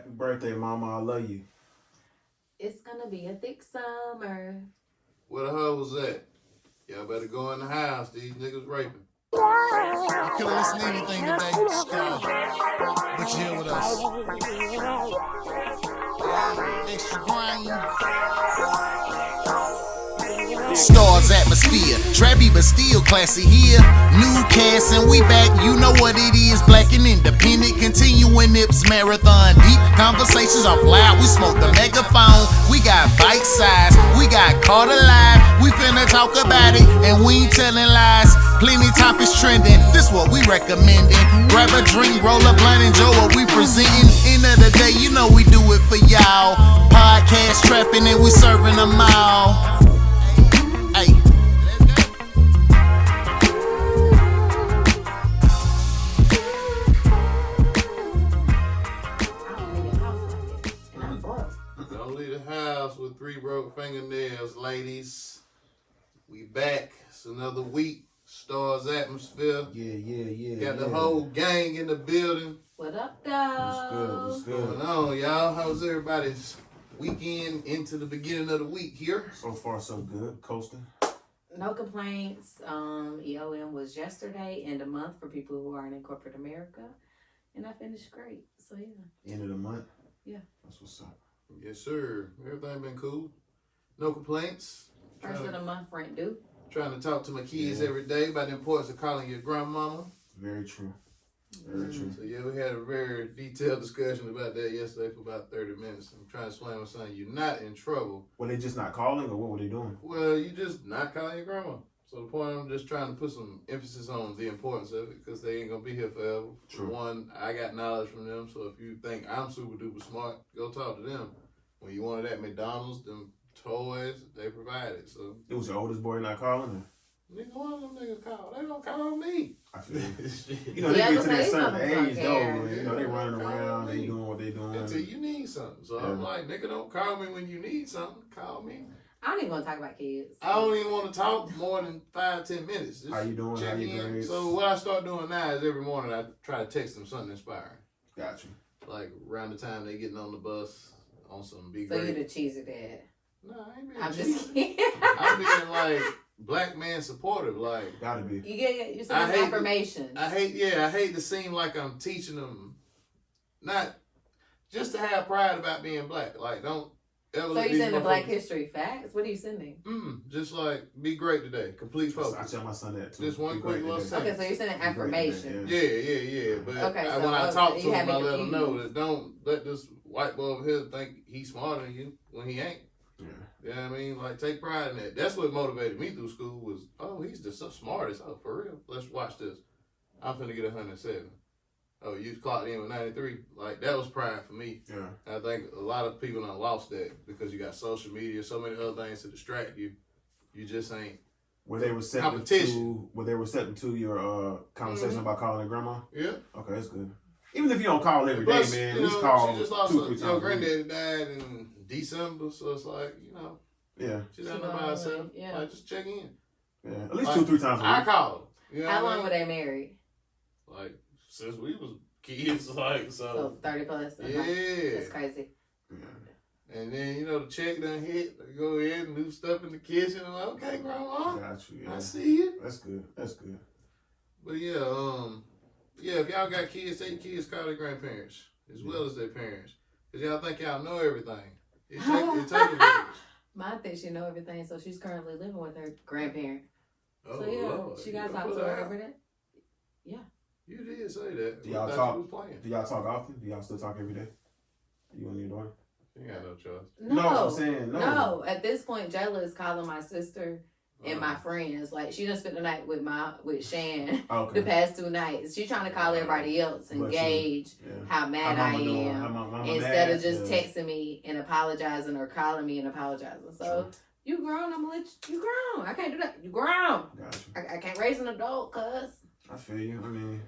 Happy birthday, Mama. I love you. It's gonna be a thick summer. Where the hell was that? Y'all better go in the house. These niggas raping. You couldn't listen to anything today, Scott. But you here with us. Extra grain. Stars atmosphere, trappy but still classy here. New cast and we back, you know what it is. Black and independent, continuing Nips marathon. Deep conversations off loud, we smoke the megaphone. We got bite size, we got caught alive. We finna talk about it and we ain't telling lies. Plenty topics trending, this what we recommending. Grab a drink, roll a blunt, enjoy what we presenting. End of the day, you know we do it for y'all. Podcast trapping and we serving them all. Hey. Don't leave the house with 3 broke fingernails, ladies. We back. It's another week. Stars atmosphere. Yeah. Got the whole gang in the building. What up, dog? What's good? What's going on, y'all? How's everybody's weekend into the beginning of the week here? So far, so good. Coasting. No complaints. EOM was yesterday, end of month for people who aren't in corporate America. And I finished great. So, yeah. End of the month? Yeah. That's what's up. Yes, sir. Everything been cool. No complaints. First of the month, rent due. Trying to talk to my kids every day about the importance of calling your grandmama. Very true. Very true. So, yeah, we had a very detailed discussion about that yesterday for about 30 minutes. I'm trying to explain to my son, you're not in trouble. Were they just not calling, or what were they doing? Well, you just not calling your grandma. So the point, I'm just trying to put some emphasis on the importance of it because they ain't going to be here forever. True. For one, I got knowledge from them. So if you think I'm super duper smart, go talk to them. When you wanted at McDonald's, them toys, they provided. So It was your oldest boy not calling? neither one of them niggas call. They don't call me. I feel you know, they Yeah, get to but that they certain don't age, care. though. You know, they running around, they doing what they doing. Until you need something. So I'm like, nigga, don't call me when you need something. Call me. I don't even want to talk about kids. I don't even want to talk more than 5-10 minutes. Just How you doing? check How you in. grades? So what I start doing now is every morning I try to text them something inspiring. Got you. Like around the time they getting on the bus on some big. So you the cheesy dad. No, I ain't being I'm cheesy. just kidding. I'm being like black man supportive. Like Gotta be. You send them affirmations. I hate to seem like I'm teaching them, not just to have pride about being black. Like don't ever. So you sending Black History facts? What are you sending? Just like be great today. Complete focus. I tell my son that too. Just one Be quick great little today. sentence. Okay, so you're sending affirmations. Yeah. But Okay, so when I talk to you him, had I me let him know confused. that don't let this white boy over here think he's smarter than you when he ain't. Yeah. You know what I mean? Like, take pride in that. That's what motivated me through school was, oh, he's the smartest. Oh, for real? Let's watch this. I'm finna get 107. Oh, you clocked in with 93. Like, that was pride for me. Yeah. I think a lot of people done lost that because you got social media, so many other things to distract you. You just ain't. Were they receptive to your conversation about calling their grandma? Yeah. Okay, that's good. Even if you don't call every day, Plus, man, you at least know, call she just lost 2-3 her times. a week. granddaddy died in December, so it's like, you know, Yeah. she doesn't know by herself. Yeah. Like, just check in. Yeah. At least Like, 2-3 times a I week. call her. You know How what I long mean? were they married? Like, since we was kids, like, So 30 plus. Okay. Yeah. That's crazy. Yeah. And then, you know, the check done hit. They go ahead and do stuff in the kitchen. I'm like, okay, grandma. Got you. Yeah. I see you. That's good. That's good. But yeah, if y'all got kids, take your kids, call their grandparents as well as their parents. Because y'all think y'all know everything. It take a village. Mine thinks she know everything, so she's currently living with her grandparent. Oh, So yeah, Lord. she got to You talk put to her out. every day. Yeah. You did say that. Do y'all I thought talk? you was playing. Do y'all talk often? Do y'all still talk every day? You and your daughter? You got no choice. No, I'm saying no. No, at this point, Jayla is calling my sister and my Uh-huh. friends. Like, she done spent the night with Shan Okay. the past 2 nights. She trying to call everybody else and But gauge Yeah. how mad I mama doing? am. How mama Instead mad? of just Yeah. texting me and apologizing or calling me and apologizing. So, True. you grown, I'm gonna let you grown. I can't do that. You grown. Got you. I can't raise an adult, cuz. I feel you. I mean,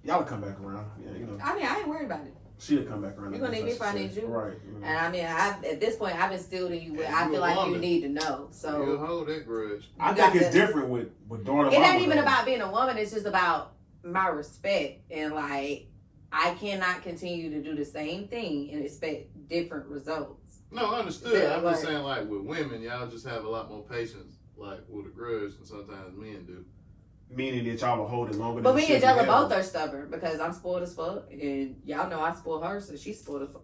y'all will come back around. Yeah, you know. I mean, I ain't worried about it. She'll come back around. You gonna need me if I need you. Right. You know. And I mean, at this point, I've instilled in you what Yeah, I you feel a like you woman. need to know. So You'll hold that grudge. I you think got it's to- different with daughter. it mama, ain't even though. about being a woman. It's just about my respect and like I cannot continue to do the same thing and expect different results. No, understood. Yeah, I'm like, just saying, like, with women, y'all just have a lot more patience, like, with a grudge than sometimes men do. Meaning that y'all will hold it longer but than me and Jella both are stubborn because I'm spoiled as fuck, and y'all know I spoil her, so she's spoiled as fuck.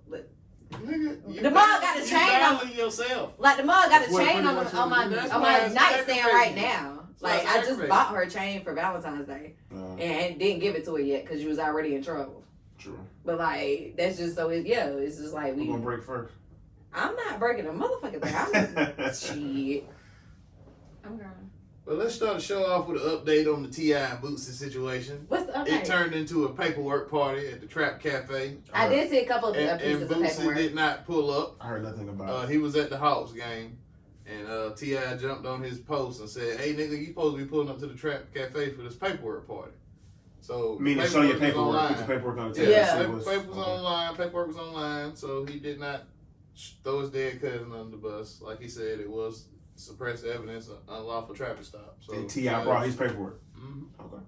Nigga, The mug got a chain on yourself. Like the mug got a That's what chain pretty on much on my what it is. on my That's nightstand right aggravating. now. That's Like I just aggravating. bought her a chain for Valentine's Day and didn't give it to her yet because she was already in trouble. True. But like that's just so it's just like We're gonna break first. I'm not breaking a motherfucking thing. I'm shit. I'm going. But let's start the show off with an update on the T.I. and Bootsy situation. What's the update? It turned into a paperwork party at the Trap Cafe. I did see a couple of And pieces of Bootsy paperwork. did not pull up. I heard nothing about it. He was at the Hawks game. And T.I. jumped on his post and said, "Hey, nigga, you supposed to be pulling up to the Trap Cafe for this paperwork party." So, Meaning show your was paperwork. online. Put your paperwork on the table. Yeah. Paperwork was online. Paperwork was online. So he did not throw his dead cousin under the bus. Like he said, it was suppressed evidence, unlawful traffic stop. So And T.I. brought his paperwork. Mm-hmm. Okay.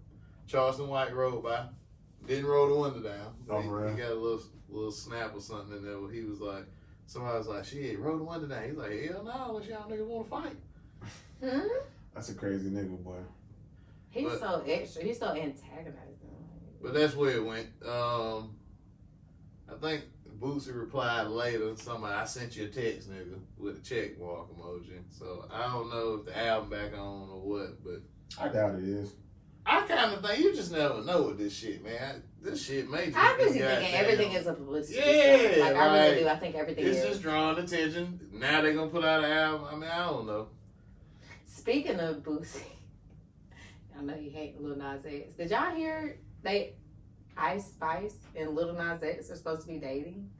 Charleston White rode by. Didn't roll the window down. Oh, He really? got a little snap or something in there where he was like, somebody was like, "Shit, roll the window down." He's like, "Hell no, unless y'all niggas want to fight." That's a crazy nigga, boy. He's so extra. He's so antagonizing. But that's where it went. I think Bootsy replied later, somebody, "I sent you a text, nigga," with a check mark emoji. So I don't know if the album back on or what, but I doubt it is. I kind of think you just never know with this shit, man. This shit may just I be really thinking goddamn- everything is a publicity Yeah, stunt. Like I really like, do. I think everything It's is. just drawing attention. Now they're gonna put out an album. I mean, I don't know. Speaking of Boosie, I know you hate Lil Nas X. Did y'all hear Ice Spice and Lil Nas X are supposed to be dating?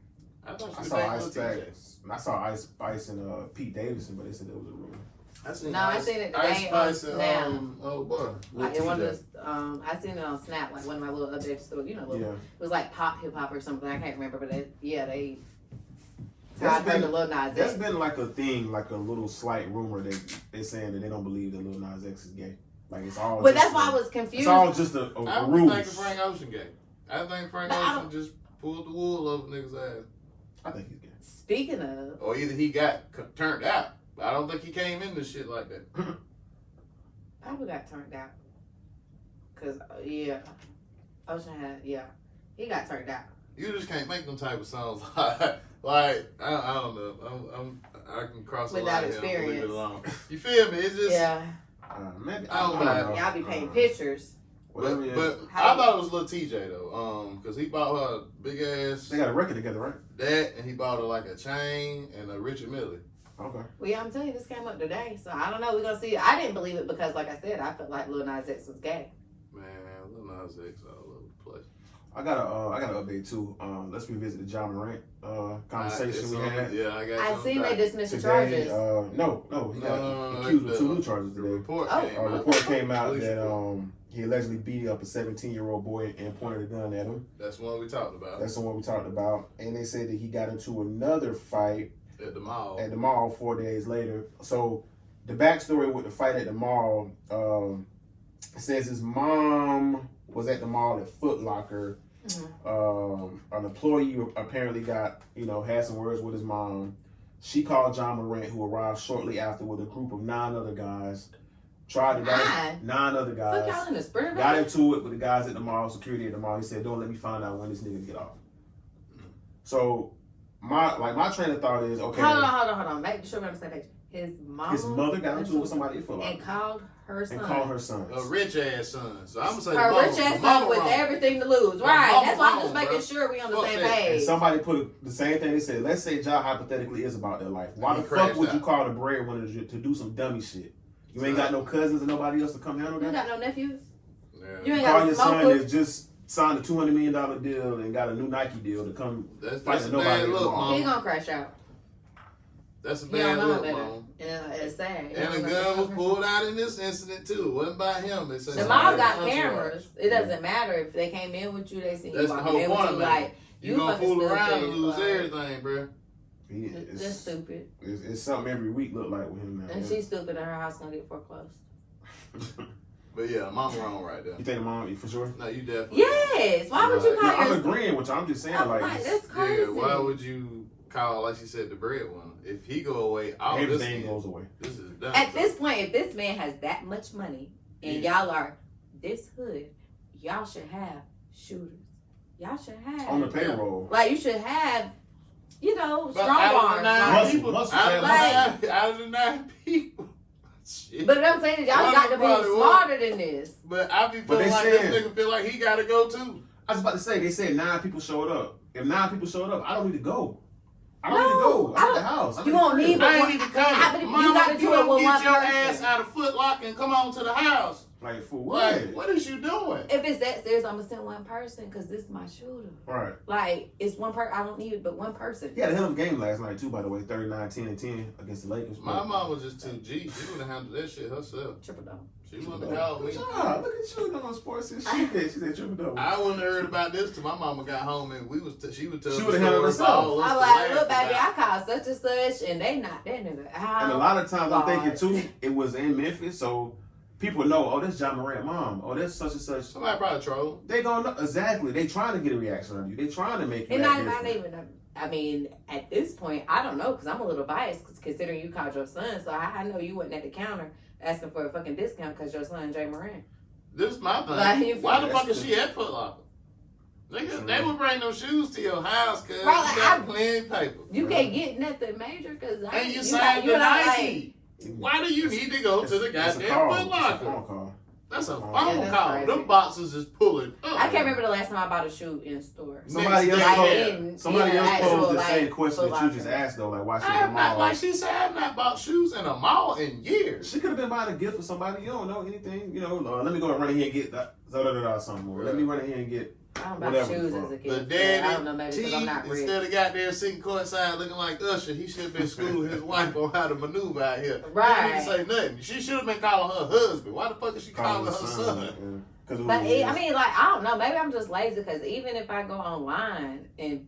I thought I she saw was Ice dating Lil Spice. I saw Ice Spice and Pete Davidson, but they said it was a rumor. TJ. No, I seen it Ice today on Spice and, Snap. oh boy. Like in one of those, I seen it on Snap, like one of my little updates. So you know, Yeah. it was like pop hip hop or something. I can't remember, but they That's tied her been- to Lil Nas That's X. been like a thing, like a little slight rumor that they're saying that they don't believe that Lil Nas X is gay. Like it's all. But just that's why I a- was confused. It's all just a I was ruse. thinking Frank Ocean gay. I think Frank But I Ocean just pulled the wool over niggas' ass. I think he's gay. Speaking of, Or either he got turned out. But I don't think he came into shit like that. probably got turned out. Cause Ocean had he got turned out. You just can't make them type of songs like I don't know. I can cross the Without line here and leave it experience. alone. You feel me? It's just Maybe, I don't know. Y'all be painting pictures. Whatever. it But is. I thought it was Lil TJ though, because he bought her a big ass They got a record together, right? that, and he bought her like a chain and a Richard Mille. Okay. Well, yeah, I'm telling you, this came up today, so I don't know. We're gonna see. I didn't believe it because, like I said, I felt like Lil Nas X was gay. Man, Lil Nas X all over the place. I got an update too. Let's revisit the Ja Morant conversation we had. Yeah, I got. I something seen they back. dismissed the Today, charges. no, he got No, accused of the- 2 new charges The today. report Oh. came A out. report came out Police that report. he allegedly beat up a 17-year-old boy and pointed a gun at him. That's the one we talked about That's the one we talked about. And they said that he got into another fight at the mall. at the mall 4 days later. So the backstory with the fight at the mall says his mom was at the mall at Foot Locker. An employee apparently had some words with his mom. She called Ja Morant, who arrived shortly after with a group of 9 other guys. Tried to 9 other Fuck guys. y'all in the sprinter Got van? into it with the guys at the mall, security at the mall. He said, "Don't let me find out when this nigga get off." So my train of thought is, okay, Hold on. Make sure we're on the same page. His mother got into it with somebody at Foot Locker and called her son. and called her son. A rich ass son. So I'm gonna say the Her mama- rich ass the mama son with wrong. everything to lose. The Right. mama That's why I'm wrong, just making bro. sure we on the Fuck same that. And page. somebody put the same thing. They said, let's say Ja hypothetically is about their life. Why He the fuck crashed would you out. call the breadwinner to do some dummy shit? You ain't got no cousins and nobody else to come handle You that? got no nephews? Yeah. You ain't Call got your a son smoker? that just signed a $200 million deal and got a new Nike deal to come That's fight a nobody bad at the look, mall. He mom. gonna crash out. That's a He don't bad know look, better. mom. And it's sad. And the gun was pulled out in this incident too. It wasn't by him. It said The somebody mom got entourage. cameras. It doesn't matter if they came in with you. They seen you That's the walking whole in with point you. of it. Like You gonna fucking fool around stupid, and lose like, everything, bro. That's stupid. It's something every week look like with him now. And she's stupid, and her house gonna get foreclosed. But yeah, mama wrong right there. You think the mom for sure? No, you definitely. Yes. Why would you call I'm your agreeing with you. I'm just saying I'm like like, that's crazy. Yeah, why would you call, like she said, the breadwinner? If he go away, all everything this goes away. This is done. At this point, if this man has that much money and y'all are this hood, y'all should have shooters. Y'all should have On the payroll. Like you should have, you know, But strong out of the arms. nine Right? people, Muscle out of the 9 people. Shit. But what I'm saying is y'all One got to probably be will. smarter than this. But I be But feeling they like said- this nigga feel like he gotta go too. I was about to say, they said 9 people showed up. If 9 people showed up, I don't need to go. I don't need to go. I'm at the house. I'm You at the won't crib. need but I ain't one- even how many- coming. you gotta Mama, do you it don't with get one your person. ass out of Foot Locker and come on to the house. Like, for what? What is you doing? If it's that serious, I'm gonna send one person because this is my shooter. Right. Like it's one person. I don't need but one person. He had a hell of a game last night, too, by the way. 39-10 against the Lakers. My mom was just too G. She would have handled that shit herself. Triple double. She wouldn't have called me. Ah, look at you on sports and shit. She said triple double. I wouldn't have heard about this till my mama got home and she would tell She me would've handled stories herself. all us I'm to like, laugh look, baby, about. I called such and such, and they not that nigga out. And a lot of times I'm thinking, God. too, it was in Memphis, so people know, oh, that's Ja Morant mom. Oh, that's such and such. Somebody probably troll. They gonna know. Exactly. They trying to get a reaction out of you. They trying to make you And act not different. even. I mean, at this point, I don't know because I'm a little biased considering you called your son. So I know you wasn't at the counter asking for a fucking discount because your son Ja Morant. This is my thing. Like, Why the that's fuck is true. she at Foot Locker? Nigga, they would bring them shoes to your house because Bro, you got plenty paper. You can't get nothing major because And you signed the not Nike. Why do you need to go to the It's a goddamn call. Foot It's a Locker? phone call. That's a Yeah, phone that's call. crazy. Them boxes is pulling up. I can't remember the last time I bought a shoe in store. Somebody Next else day. posed, somebody Yeah, else actual, posed the like, same question Foot that you just Locker. asked, though. Like, why she I in have the not, mall? like she said, I have not bought shoes in a mall in years. She could have been buying a gift for somebody. You don't know anything. You know, let me go and run in here and get that. Something more. Let me run in here and get. I don't buy Whatever shoes the as a fuck. kid. The so I don't know, daddy maybe because I'm not rich. instead of goddamn sitting courtside looking like Usher, he should have been schooling his wife on how to maneuver out here. Right. He didn't say nothing. She should have been calling her husband. Why the fuck is she calling her Calling son? Cause of But who he I is. mean, like I don't know. Maybe I'm just lazy because even if I go online and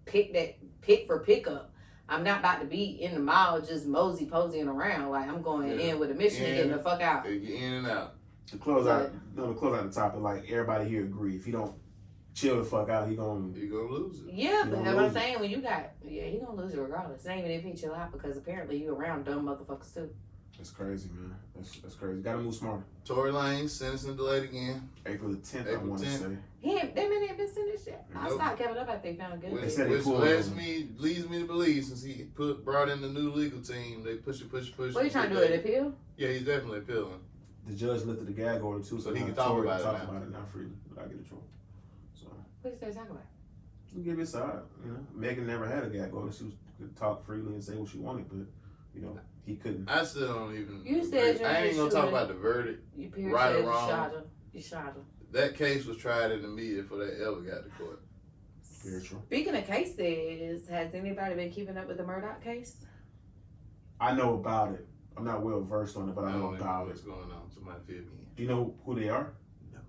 pick for pickup, I'm not about to be in the mall just mosey posing around. Like I'm going in with a mission and getting the fuck out. They get in and out. To close out the topic, like everybody here agree. If he don't chill the fuck out, he gonna. You gonna lose it. Yeah, You but gonna that's what I'm lose it. saying. When you got, he gonna lose it regardless. Not even if he chill out because apparently you around dumb motherfuckers too. That's crazy, man. That's crazy. Gotta move smarter. Tory Lanez sentencing delayed again. April the 10th, I April want to 10th. say. They ain't been sentenced yet. I Nope. stopped Kevin up after they found good. They said they Which pulled leads me to believe since he brought in the new legal team, they push. What are you trying to do? An appeal? Yeah, he's definitely appealing. The judge lifted the gag order too, So he now can talk Tory about it talk now. about it now freely without getting in trouble. So What did they talk about? you give it a side. You know, Megan never had a gag order. She could talk freely and say what she wanted, but you know he couldn't. I still don't even. You said I ain't gonna you're talk shooting. about the verdict. You Pierce Right or said wrong. You shot her. That case was tried in the media before they ever got to court. Very true. Speaking of cases, has anybody been keeping up with the Murdoch case? I know about it. I'm not well versed on it, but I know don't even know about it. what's going on. Somebody fill me in. Do you know who they are? No.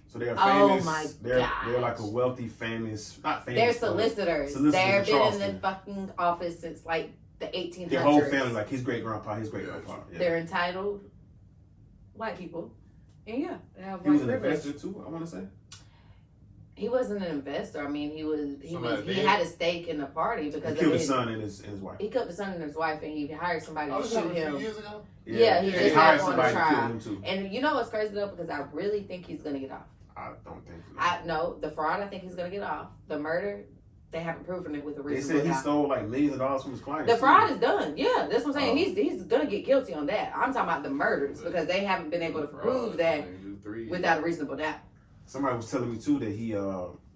So they're Oh famous. my they're gosh. like a wealthy, famous, not famous. They're but solicitors. solicitors They've in been in Charleston. the fucking office since like the 1800s. Their whole family, like his great grandpa, his great grandpa. Yeah. They're entitled white people. And yeah, they have He was white an privilege. investor too, I want to say. He wasn't an investor. I mean, he Somebody he did. had a stake in the party He because killed of his son and his wife. He killed the son and his wife, and he hired somebody Oh, to this shoot happened a few him. years ago? Yeah, he just he got hired on somebody to trial. kill him too. And you know what's crazy though? Because I really think he's gonna get off. I don't think so. I know the fraud. I think he's gonna get off. The murder, they haven't proven it with a They reasonable said he doubt. stole like millions of dollars from his clients. The too. fraud is done. Yeah, that's what I'm saying. Oh. He's gonna get guilty on that. I'm talking about the murders because they haven't been able to prove that without a reasonable doubt. Somebody was telling me too that he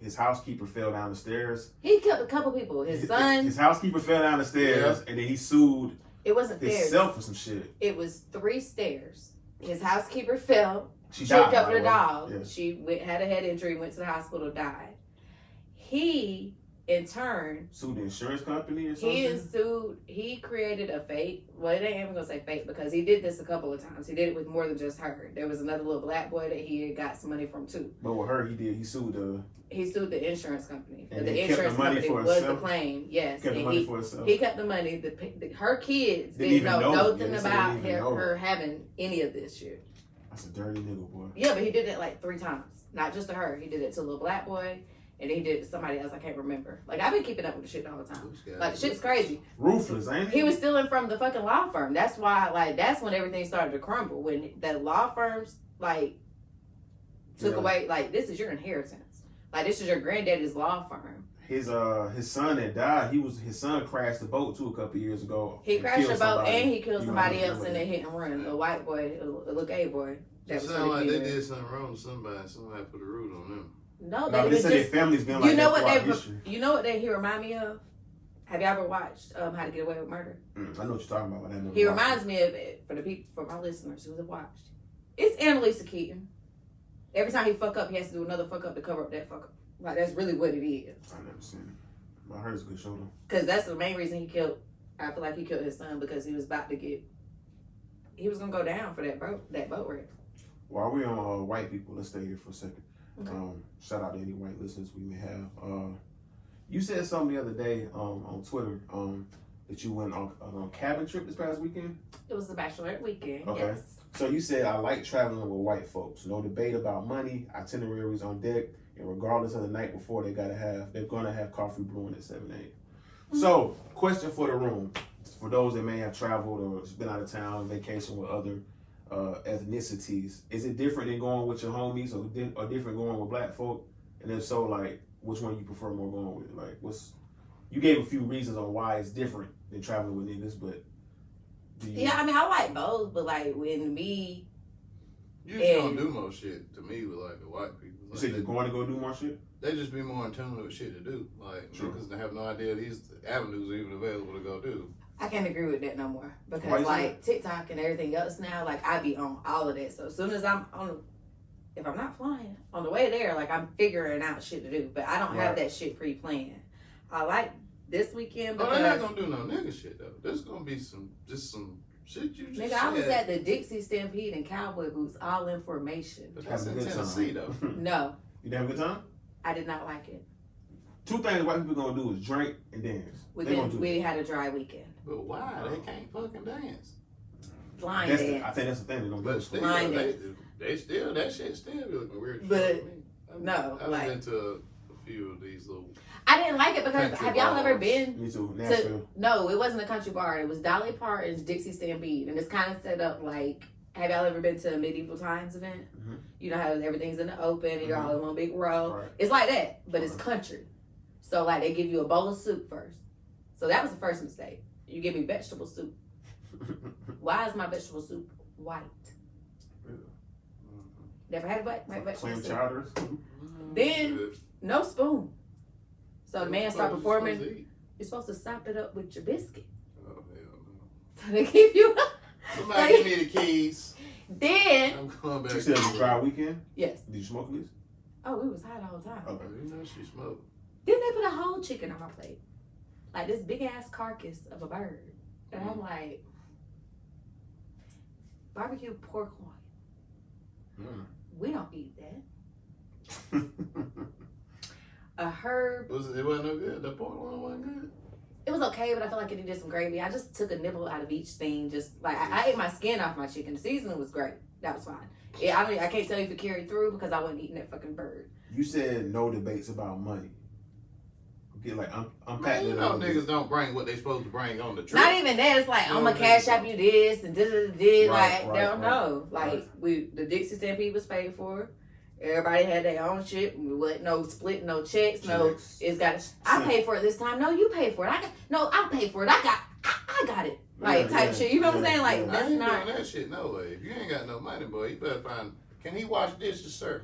his housekeeper fell down the stairs. He killed a couple people. His son. His housekeeper fell down the stairs and then he sued It wasn't stairs. himself for some shit. It was 3 stairs. His housekeeper fell. She Choked died, up by with a the way. dog. Yeah. She had a head injury, went to the hospital, died. He, in turn, Sued the insurance company or something. he created a fake. Well, it ain't even gonna say fake because he did this a couple of times. He did it with more than just her. There was another little black boy that he had got some money from too. But with her, he sued the He sued the insurance company. And But the he kept the insurance money company for was the himself? claim. Yes. kept the And money he, for himself. he kept the money. Her kids Didn't didn't even know know. nothing Yeah, they said they about didn't even know. her having any of this shit. That's a dirty nigga, boy. Yeah, but he did it like 3 times. Not just to her. He did it to a little black boy. And he did it to somebody else I can't remember. Like, I've been keeping up with the shit the whole time. Like, the shit's crazy. Ruthless, ain't he? He was stealing from the fucking law firm. That's why, like, that's when everything started to crumble. When the law firms, like, took away, like, this is your inheritance. Like, this is your granddaddy's law firm. His son that died, his son crashed the boat too a couple years ago. He crashed the boat and he killed somebody else in a hit and run. A white boy, a little gay boy. It sounded like they did something wrong to somebody. Somebody put a root on them. No, they said their family's been like you know what he remind me of? Have you ever watched How to Get Away with Murder? I know what you're talking about. But I never he watched reminds me of it for my listeners who have watched. It's Annalisa Keaton. Every time he fuck up, he has to do another fuck up to cover up that fuck up. Like, that's really what it is. I never seen it. I heard it's a good show though. Because that's the main reason he killed. I feel like he killed his son because he was about to get. He was gonna go down for that boat wreck. While we're on white people, let's stay here for a second. Okay. Shout out to any white listeners we may have. You said something the other day on Twitter that you went on a cabin trip this past weekend. It was the bachelorette weekend. Okay. Yes. So you said, I like traveling with white folks. No debate about money, itineraries on deck, and regardless of the night before, they're gonna have coffee brewing at 7 a.m. So, question for the room. For those that may have traveled or been out of town, vacation with other ethnicities, is it different than going with your homies or different going with black folk? And if so, like, which one you prefer more going with? Like, you gave a few reasons on why it's different than traveling with niggas, but yeah, I mean, I like both, but like when me, you just don't do more shit to me with like the white people. You Like, said you're going to go do more shit? They just be more in tune with shit to do. Like, because they have no idea these avenues are even available to go do. I can't agree with that no more because like TikTok and everything else now, like I be on all of that. So as soon as I'm if I'm not flying on the way there, like I'm figuring out shit to do, but I don't have that shit pre-planned. I like this weekend because they're not gonna do no nigga shit though. There's gonna be some shit you just. Nigga, I was at the Dixie Stampede in cowboy boots, all information. But that's in Tennessee though. No. You didn't have a good time? I did not like it. 2 things white people gonna do is drink and dance. We had a dry weekend. But why? They can't fucking dance. Blind dance. I think that's the thing. They don't do. But still, they still, that shit still be looking weird. But I was into a few of these little. I didn't like it because have y'all ever been? Me too. Nashville. No, it wasn't a country bar. It was Dolly Parton's Dixie Stampede, and it's kind of set up like. Have y'all ever been to a medieval times event? Mm-hmm. You know how everything's in the open, and you're all in one big row. Right. It's like that, but it's country. So like they give you a bowl of soup first. So that was the first mistake. You give me vegetable soup. Why is my vegetable soup white? Never had white vegetable soup. Clam chowders. Then no spoon. So the man started performing. You're supposed to sop it up with your biscuit. Oh hell no! So they give you. Somebody give me the keys. Then I'm going back. You said it was a dry weekend? Yes. Did you smoke at least? Oh, we was high the whole time. Okay, you know she smoked. Then they put a whole chicken on my plate. Like this big ass carcass of a bird. And I'm like, barbecue pork loin. We don't eat that. A herb. It wasn't no good? The pork loin wasn't good? It was okay, but I felt like it needed some gravy. I just took a nibble out of each thing. Just like I ate my skin off my chicken. The seasoning was great. That was fine. Yeah, I can't tell you if it carried through because I wasn't eating that fucking bird. You said no debates about money. Okay, like unpack you know niggas don't bring what they supposed to bring on the trip. Not even that. It's like I'm gonna cash out you this and they don't know. Like the Dixie Stampede was paid for. Everybody had their own shit. We wasn't no splitting, no checks. No, it's got. I paid for it this time. No, you paid for it. I paid for it. I got it. Like type shit. You know what I'm saying? Like that's not doing that shit. No way. If you ain't got no money, boy, you better find. Can he wash dishes, sir?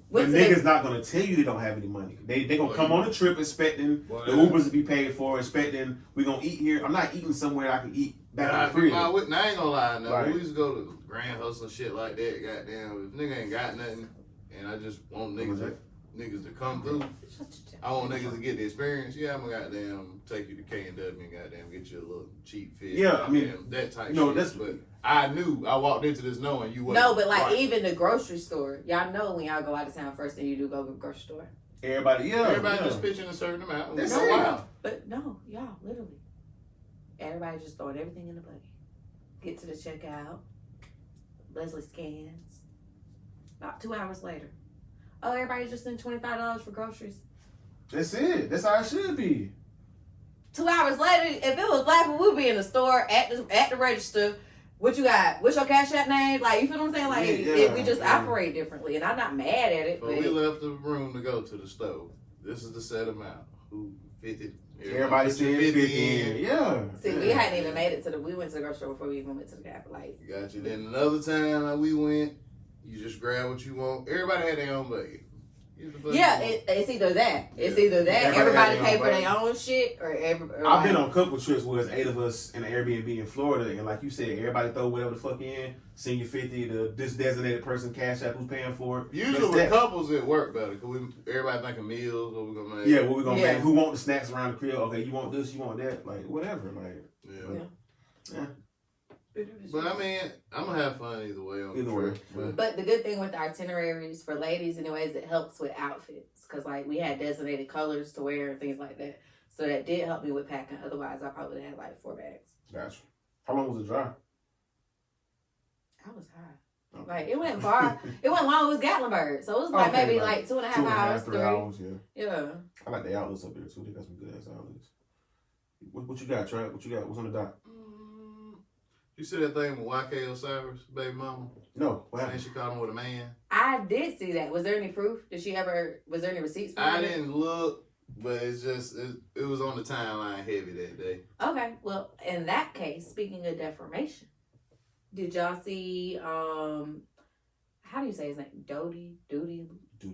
But niggas not gonna tell you they don't have any money. They gonna come on the trip expecting the Ubers to be paid for, expecting we gonna eat here. I'm not eating somewhere I can eat back in the crib. I ain't gonna lie. No, we used to go to Grand Hustle and shit like that. Goddamn, if nigga ain't got nothing, and I just want niggas to come through. I want niggas to get the experience. Yeah, I'm gonna goddamn take you to K&W and goddamn get you a little cheap fit. Yeah, I mean that type shit. But I knew I walked into this knowing you wasn't. No, but like even the grocery store, y'all know when y'all go out of town, first thing you do go to the grocery store. Everybody just pitching a certain amount. That's wild. But no, y'all literally, everybody just throwing everything in the buggy. Get to the checkout. Leslie scans. About 2 hours later. Oh, everybody just sent $25 for groceries. That's it. That's how it should be. 2 hours later, if it was black people, we'd be in the store at the register. What you got? What's your Cash App name? Like, you feel what I'm saying? Like, we just operate differently, and I'm not mad at it. But we left the room to go to the stove. This is the set amount. Who 50? Everybody said 50 in. Yeah. See, we hadn't even made it to we went to the grocery store before we even went to the Gap. Like, Got you. Then another time we went, you just grab what you want. Everybody had their own budget. Yeah, it's either that. It's either that. Everybody pay for their own shit, or I've been on a couple trips where it's 8 of us in an Airbnb in Florida, and like you said, everybody throw whatever the fuck in. Send you 50 to this designated person, Cash App, who's paying for it. Usually with couples, it work better because everybody thinking meals, what we gonna make. Yeah, what we gonna make? Who want the snacks around the crib? Okay, you want this, you want that, like whatever, like yeah. But I mean, I'm gonna have fun either way on the trip. But the good thing with the itineraries for ladies, anyways, it helps with outfits because like we had designated colors to wear and things like that. So that did help me with packing. Otherwise, I probably would have had like 4 bags. Gotcha. How long was the drive? I was high. Okay. Like it went far. It wasn't long. It was Gatlinburg, so it was like maybe like 2.5 hours, 3 hours. Yeah. Yeah. I like the outlets up there too. They got some good ass outlets. What you got, Trap? What you got? What's on the dock? You see that thing with YK Osiris, baby mama? No. What happened? And she caught him with a man. I did see that. Was there any proof? Was there any receipts? I didn't look, but it's just, it was on the timeline heavy that day. Okay. Well, in that case, speaking of defamation, did y'all see, how do you say his name? Duty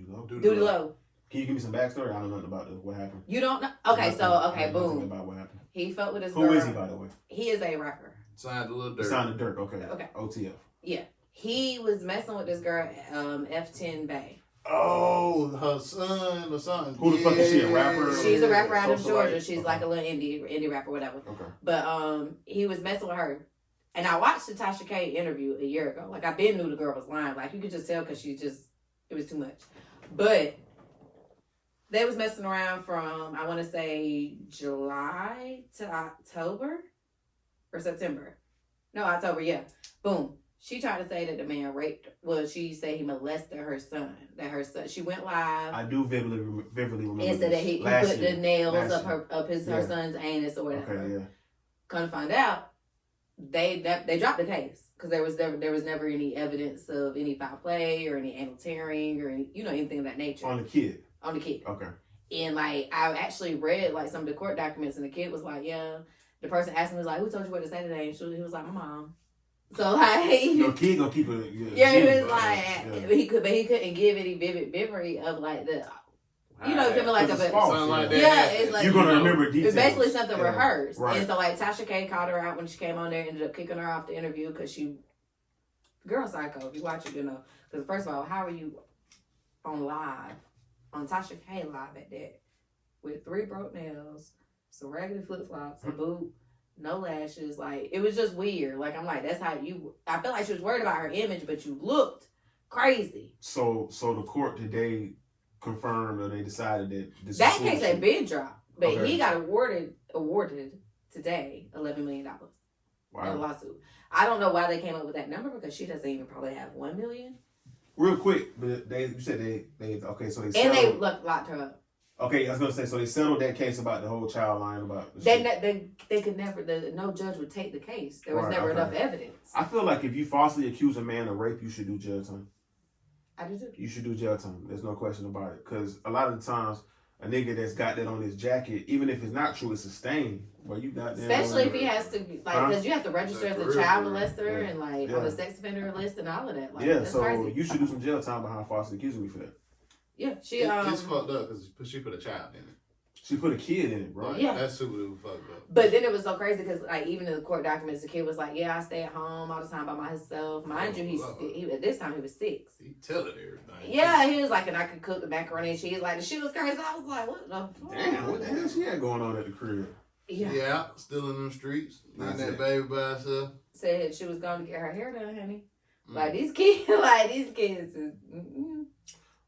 Low. Can you give me some backstory? I don't know nothing about this. What happened? You don't know? Okay, boom. About what happened. He fucked with his girl. Who is he, by the way? He is a rapper. Signed a little dirt. Signed a dirt, okay. OTF. Yeah. He was messing with this girl, F10 Bay. Oh, her son or something. Who the fuck is she, a rapper? She's a rapper out of Georgia. She's like a little indie rapper, whatever. Okay. But he was messing with her. And I watched the Tasha K interview a year ago. Like, I been knew the girl was lying. Like, you could just tell because it was too much. But they was messing around from, I want to say, July to October or September. No, October, yeah. Boom. She tried to say that the man she said he molested her son. She went live. I do vividly remember. And said that he put the nails up her son's anus or whatever. Okay, yeah. Come to find out, they dropped the case because there was never any evidence of any foul play or any anal tearing or anything of that nature. On the kid. Okay. And like I actually read like some of the court documents, and the kid was like, yeah. The person asked him, was like, who told you what to say today? And he was like, my mom. So like, your kid gonna keep it. Yeah, he was like, he couldn't give any vivid memory of like the, feeling like it's like you're gonna remember details. It's basically something rehearsed. Right. And so like Tasha K called her out when she came on there, ended up kicking her off the interview because girl psycho. If you watch it, because first of all, how are you on Tasha K live at that with 3 broke nails, some raggedy flip flops, a boot, no lashes. Like, it was just weird. Like, I'm like, that's how I feel like she was worried about her image, but you looked crazy. So the court today confirmed, or they decided that that case had been dropped, but he got awarded today $11 million in a lawsuit. I don't know why they came up with that number because she doesn't even probably have $1 million. Real quick, but you said they okay, so they settled. And they locked her up. Okay, I was gonna say, so they settled that case about the whole child lying about the they could never, no judge would take the case. There was never enough evidence. I feel like if you falsely accuse a man of rape, you should do jail time. I do too. You should do jail time. There's no question about it. Because a lot of the times, a nigga that's got that on his jacket, even if it's not true, it's a stain. Well, you got that. Especially if he has to, because you have to register as a child molester and on the sex offender list and all of that. Like, yeah, so crazy. You should do some jail time behind falsely accusing me for that. Yeah, it's fucked up because she put a child in it. She put a kid in it, bro. Yeah, that's super fucked up. But then it was so crazy because, like, even in the court documents, the kid was like, "Yeah, I stay at home all the time by myself." Mind you, he at this time he was 6. He telling everything. Yeah, he was like, and I could cook the macaroni and cheese. Like, the shit was crazy. I was like, "What the fuck?" Damn, what the hell she had going on at the crib? Yeah, still in them streets, leaving that baby by herself. Said she was going to get her hair done, honey. Like these kids, is.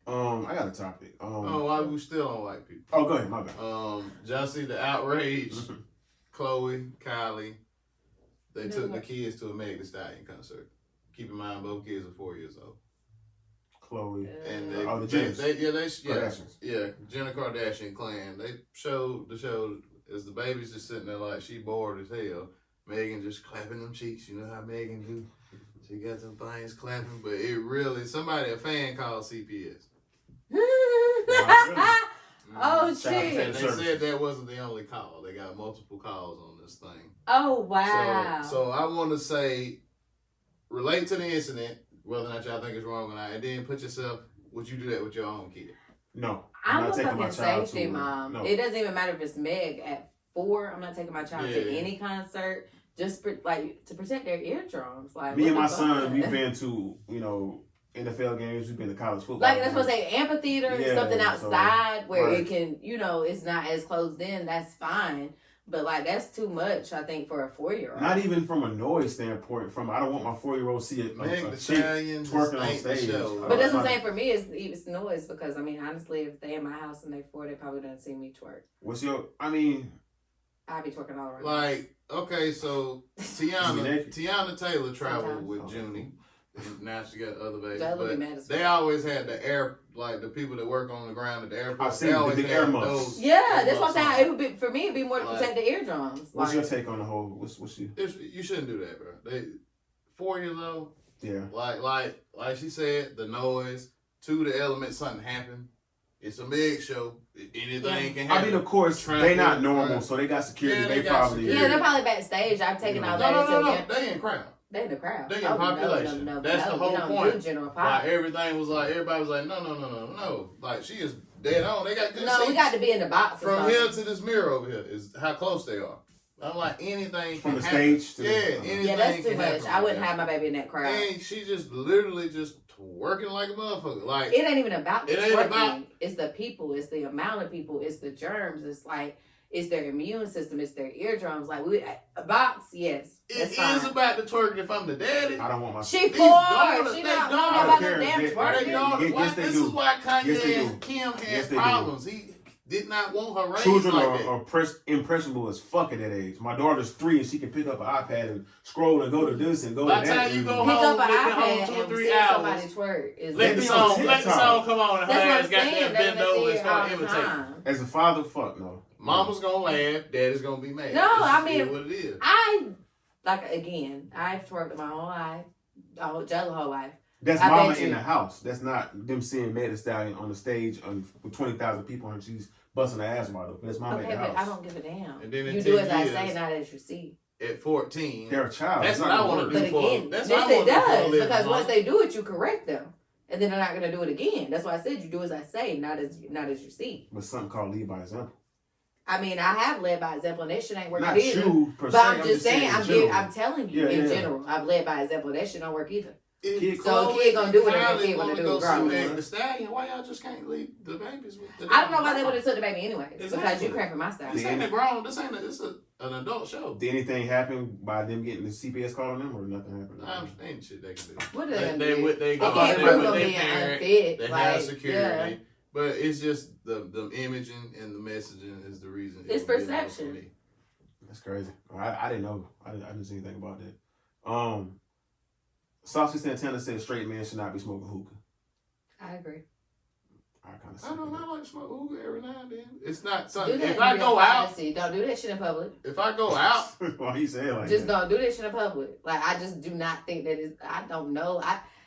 I got a topic. Why we still on white people? Oh, go ahead, my bad. Y'all see the outrage? Khloe, Kylie, they took the kids to a Meg The Stallion concert. Keep in mind, both kids are 4 years old. Khloe. And the Kardashians. Jenner Kardashian clan. They showed the show as the baby's just sitting there like she bored as hell. Megan just clapping them cheeks. You know how Megan do. She got them things clapping, but it really a fan called CPS. Oh shit! And they said that wasn't the only call. They got multiple calls on this thing. Oh wow! So I want to say, relate to the incident, whether or not y'all think it's wrong or not, and then put yourself. Would you do that with your own kid? No, I'm a fucking safety mom. No. It doesn't even matter if it's Meg at 4. I'm not taking my child to any concert. Just to protect their eardrums. Like me and my son, we've been to NFL games. We've been to college football. Like that's what I say, amphitheater, something outside where it can, it's not as closed in. That's fine. But like that's too much, I think, for a 4-year-old. Not even from a noise standpoint. I don't want my 4-year-old to see a Meg The Stallion twerking on stage. But that's what I'm saying. For me, it's noise because honestly, if they in my house and they 4, they probably don't see me twerk. I'd be twerking all around. Like, okay, so Tiana Taylor traveled with Junie. Now she got other babies. But they always had the people that work on the ground at the airport. I've seen the air muffs. Yeah, that's what I'm saying. It would be for me. It'd be more to protect the eardrums. What's your take on the whole? What's you? You shouldn't do that, bro. 4 years old. Yeah. Like she said, the noise. 2, the element, something happened. It's a big show. Anything can happen. I mean, of course, they not normal, so they got security. Yeah, they're probably backstage. I've taken all that. No. They in crowd. They in the crowd. They in population. That's the whole point. General like everybody was like, everybody was like, no. Like she is dead on. They got good seats. We got to be in the box. From here to this mirror over here is how close they are. I'm like anything from can the happen. stage. Anything that's too much. Happen. I wouldn't have my baby in that crowd. And she just literally working like a motherfucker. Like it ain't even about it ain't about. It's the people. It's the amount of people. It's the germs. It's like it's their immune system. It's their eardrums. Like a box, yes. It is about the twerking. If I'm the daddy, I don't want my. She 4. She not about no damn twerking. This is why Kanye and Kim had problems. He did not want her raised Children like that. are impressionable as fuck at that age. My daughter's 3 and she can pick up an iPad and scroll and go to this and go to that. By the time you go pick home, up an iPad 2 or 3 hours. Let the song come on and her ass got there bend over and start imitating. As a father, fuck no. Mama's gonna laugh, daddy's gonna be mad. No, I mean, what it is. I've twerked my whole life, the whole life. That's mama in the house. That's not them seeing Meg The Stallion on the stage with 20,000 people and she's busting her ass model. That's mama in the house. But I don't give a damn. And then you do as I say, not as you see. At 14, they're a child. That's what I want to do. But again, it does because once they do it, you correct them, and then they're not going to do it again. That's why I said you do as I say, not as you see. But something called lead by example. I mean, I have led by example, and that shit ain't working not either. You, per but se, I'm just saying, I'm telling you in general, I've led by example. That shit don't work either. So a kid gonna do what a kid wanna do. Meg The Stallion, why y'all just can't leave the babies with the I don't know why they would have took the baby anyway. Exactly. Because you cramping my style. This ain't a grown. This ain't. It's an adult show. Did anything happen by them getting the CPS calling them, or nothing happened? Ain't shit they can do. What are they do? They go out there with their parent. They have security. Yeah. But it's just the imaging and the messaging is the reason. It's perception. That's crazy. I didn't know. I didn't see anything about that. Saucy Santana said straight men should not be smoking hookah. I agree. I like to smoke hookah every now and then. It's not something. If I go out, don't do that shit in public. If I go out, why you say it like just that? Don't do that shit in public. Like I just do not think that is. I don't know.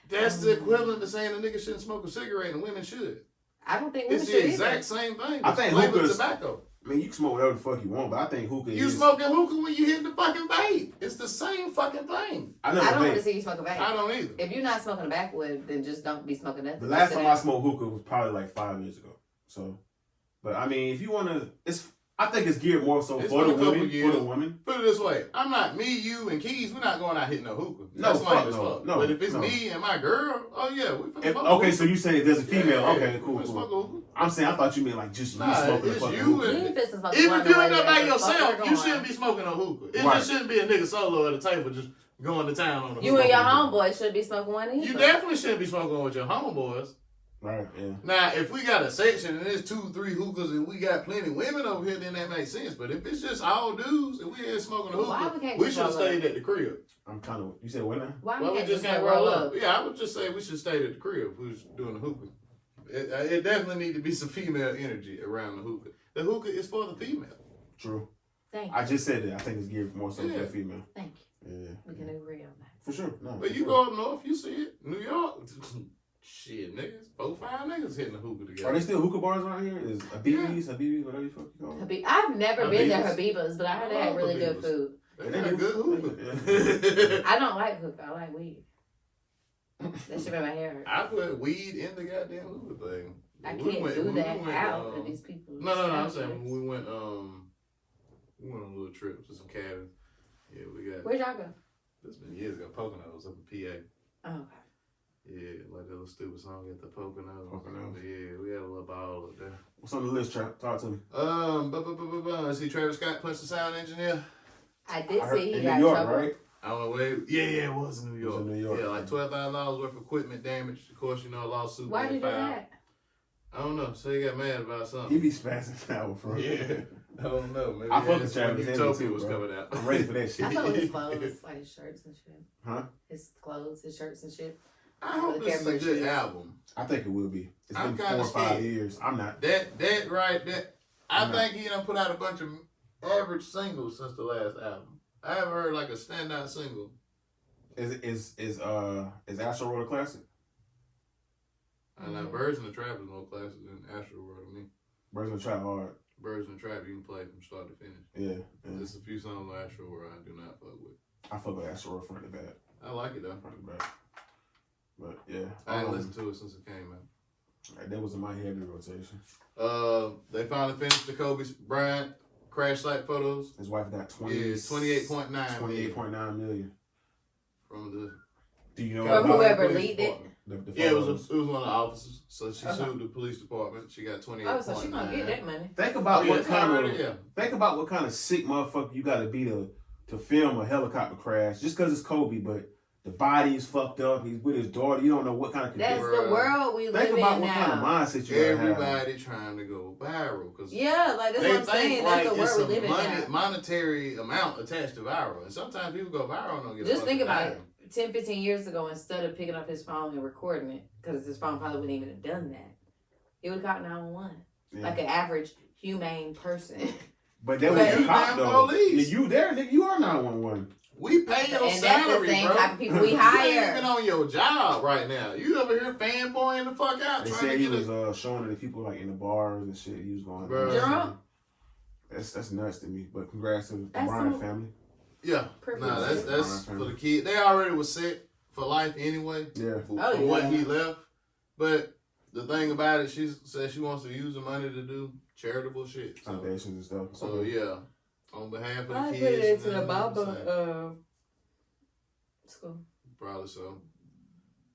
That's the equivalent to saying a nigga shouldn't smoke a cigarette and women should. I don't think women should. It's the exact same thing. I think hookah tobacco. I mean, you can smoke whatever the fuck you want, but I think hookah You smoking hookah when you hit the fucking vape. It's the same fucking thing. I don't want to see you smoke a vape. I don't either. If you're not smoking a backwood, then just don't be smoking that. The last time I smoked hookah was probably like 5 years ago. So, but I mean, if you want to, I think it's geared more so for the women. Put it this way. I'm not, me, you, and Keys, we're not going out hitting no hookah. No, That's fuck, no. But if it's me and my girl, oh yeah, we finna smoke okay, so you say there's a female. Yeah, okay, cool. I'm saying, I thought you meant like just you smoking it's fucking you hookah. Even if you end up by yourself, you shouldn't be smoking no hookah. It just shouldn't be a nigga solo at a table just going to town on the You and your homeboys should be smoking one of You definitely shouldn't be smoking with your homeboys. Right, yeah. Now, if we got a section and there's 2-3 hookahs and we got plenty of women over here, then that makes sense. But if it's just all dudes and we ain't smoking a hookah, we should have stayed at the crib. I'm kind of. You said what now? Why Well, we we just can't roll up? Yeah, I would just say we should stay at the crib if we was doing the hookah. It definitely need to be some female energy around the hookah. The hookah is for the female. True. Thank you. I just said that. I think it's geared more so for the female. Thank you. Yeah. We can agree on that. For sure. No, But you go up north, you see it. New York, shit, niggas, 4-5 niggas hitting the hookah together. Are there still hookah bars around here? Is Habibis, whatever you fucking call it? I've never been to Habibas, but I heard they had really good food. They got good hookah. I don't like hookah. I like weed. That should make my hair hurt. I put weed in the goddamn hookah thing. I can't do that out of these people. No, I'm saying when we went on a little trip to some cabins. Yeah, we got. Where'd y'all go? This been years ago. Poconos up in PA. Oh, okay. Yeah, like that little stupid song at the Poconos. Poconos. But yeah, we had a little ball up there. What's on the list, Trap? Talk to me. Let's see, Travis Scott punched the sound engineer. I did see he in got New York, trouble. right? I don't know where. Yeah, it was in New York. It was in New York. Yeah, like $12,000 worth of equipment damage. Of course, you know, a lawsuit. Why did he do filed. that? I don't know. So he got mad about something. He be spazzing out, bro. Yeah. I don't know. Maybe I fuck that's with Travis when Scott Utopia too, was bro. coming out. I'm ready for that I shit. thought his clothes, like his shirts and shit. Huh? His clothes, his shirts and shit. I hope this is a good album. I think it will be. It's I'm been kinda 4 or 5 scared. years. I'm not. That right there. I'm I think he done put out a bunch of average singles since the last album. I haven't heard like a standout single. Is Astro World a classic? And that Birds in the Trap is more classic than Astro World to me. Birds of the Trap hard. Birds in the Trap you can play from start to finish. Yeah. There's a few songs on Astro World I do not fuck with. I fuck with Astro World front to back. I like it though. Front to back. But yeah. I ain't listened to it since it came out. That was in my heavy rotation. They finally finished the Kobe Bryant crash site photos. His wife got 28.9 28.9 million. from the Do you know From about whoever police leaked it. department. the Yeah, it photos? was one of the officers. So she sued the police department. She got 28.9. Oh, so she gonna get that money. Think about Oh, what yeah, kind already, of yeah. think about what kind of sick motherfucker you gotta be to film a helicopter crash just because it's Kobe, but the body is fucked up. He's with his daughter. You don't know what kind of That's condition. the world we live Think about in what kind of now. mindset you gotta have. Everybody trying to go viral because Yeah, like that's they what I'm saying. think That's like the it's world we a live in now. monetary amount attached to viral, and sometimes people go viral and don't get. Just think about it. it. 10, 15 years ago, instead of picking up his phone and recording it, because his phone probably wouldn't even have done that, he would have caught 911. Yeah. Like an average humane person. But that But was you a cop damn though. police. Yeah, you there, nigga? You are 911. We pay your And that's the salary, same bro. type of people we You hire. ain't even on your job right now. You over here fanboying the fuck out They trying said to he get was showing it to people like in the bars and shit. He was going. Bruh. Drunk? That's nuts to me. But congrats to the That's Bryant some- family. Yeah, Privilege. nah, that's Right. for the kid. They already was set for life anyway. Yeah. For Oh, yeah. what he left. But the thing about it, she said she wants to use the money to do charitable shit. So, Foundations and stuff. so yeah, on behalf of the I kids. put it into you the know what I'm saying? Baba school. Probably so.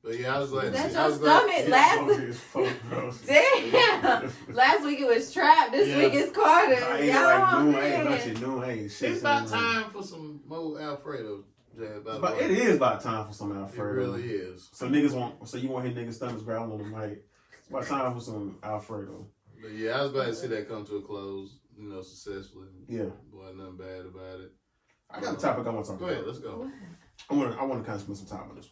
But yeah, I was glad. Is that I your was glad- stomach? Yeah, Last funky as fuck, bro. Damn. Last week it was Trap. This Yeah. week it's Carter. I ain't Y'all like noon. I man. ain't lunch at noon. I ain't shit. It's about time for some more Alfredo. Jay, by the But way. it is about time for some It Alfredo. really is. So niggas want. So you want to hear niggas' stomachs growling on the mic. It's about time for some Alfredo. But yeah, I was glad to see that come to a close. You know, successfully. Yeah. Wasn't nothing bad about it. I got a topic I want to talk Go about. ahead, let's go. I want to kind of spend some time on this.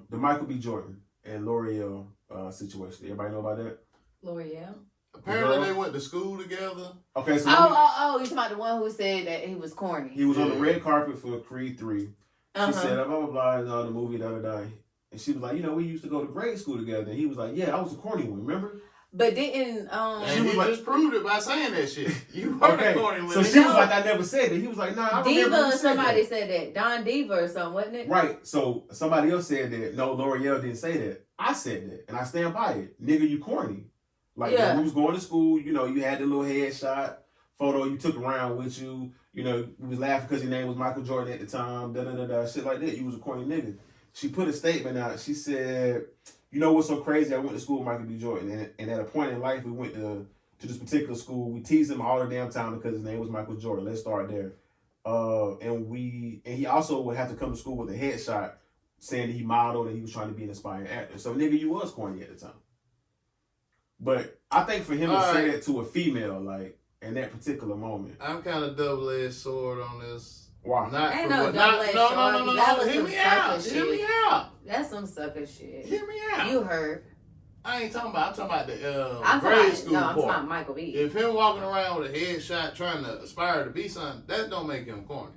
The Michael B. Jordan and L'Oreal situation. Everybody know about that? L'Oreal. Apparently, Girl. they went to school together. Okay, so You talking about the one who said that he was corny? he was on the Yeah. red carpet for Creed 3. She Uh-huh. said, blah, blah, blah, and the movie, da, da, da. And she was like, we used to go to grade school together. And he was like, yeah, I was a corny one, remember? But didn't And was he like- just proved it by saying that shit. You heard Okay, the corny so lyric. she was like, I never said that. He was like, nah, I remember Diva you or said somebody that. said that. Don Diva or something, wasn't it? Right, so somebody else said that. No, L'Oreal didn't say that. I said that, and I stand by it. Nigga, you corny. Like, Yeah. when we was going to school, you had the little headshot photo you took around with you. We was laughing because your name was Michael Jordan at the time, da-da-da-da, shit like that. You was a corny nigga. She put a statement out. She said, you know what's so crazy? I went to school with Michael B. Jordan, and at a point in life, we went to this particular school. We teased him all the damn time because his name was Michael Jordan. Let's start there. And he also would have to come to school with a headshot saying that he modeled and he was trying to be an aspiring actor. So, nigga, you was corny at the time. But I think for him to All say right. that to a female, like in that particular moment, I'm kind of double-edged sword on this. why? Not Ain't for no what- not- double-edged no, sword, no, no, 'cause no, that was Hear some me out. sucker Hear me shit. out. That's some sucker shit. Hear me out. You heard. I ain't talking about. I'm talking about the I'm grade talking school about, no, I'm talking part. about Michael B. If him walking around with a headshot trying to aspire to be something, that don't make him corny.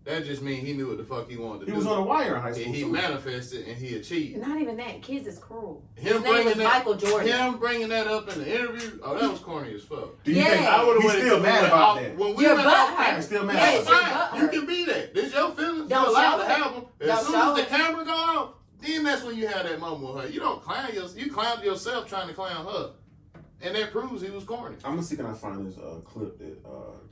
That just means he knew what the fuck he wanted to He do. was on the wire in high And school he too. manifested and he achieved. Not even that. Kids is cruel. Him His name was bringing that- Michael Jordan. Him bringing that up in the interview, oh, that was corny as fuck. Do you think Yeah. I would have he's went still into mad it about off- that? When we Your went butt off hurt. camera, He's still mad Yes, about your that. butt you hurt. can be that. This your feelings. Don't You're allowed show to it. have them. As Don't soon show as the it. camera go off, then that's when you have that moment with her. You don't clown yourself. You clowned yourself trying to clown her. And that proves he was corny. I'm gonna see can I find this clip that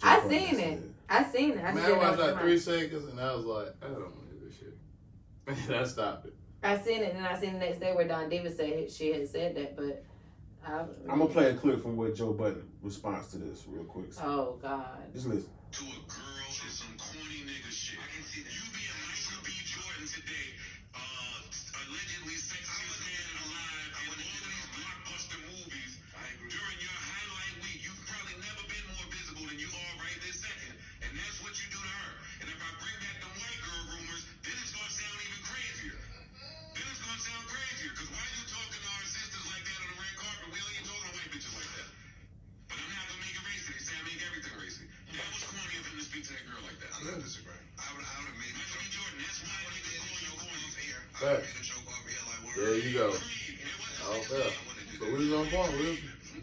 I Joe seen Budden it. said. I seen it. I Man, just I didn't know watched what like you 3 meant. seconds and I was like, I don't want to hear this shit. And I stopped it. I seen it, and I seen the next day where Don Davis said she had said that, but I'm gonna play a clip from what Joe Budden responds to this real quick. Oh God. Just listen. To a girl is some corny nigga shit. I can see that. You being Michael B. Jordan today, allegedly sexiest man alive in all of these blockbuster movies. I agree. During your highlight week, you've probably never been more visible than you are right this second. And that's what you do to her. And if I bring back the white girl rumors, then it's gonna sound even crazier. Then it's gonna sound crazier. Cause why you talking to our sisters like that on the red carpet? We ain't talking to white bitches like that. But I'm not gonna make it racy. They say I make everything racy. That was corny of him to speak to that girl like that. I'm not disagreeing. I would have made Michael B. Jordan. That's why niggas call you corny here. I would have made a joke off here like word. There you go. It All wasn't fair. So we was on point with in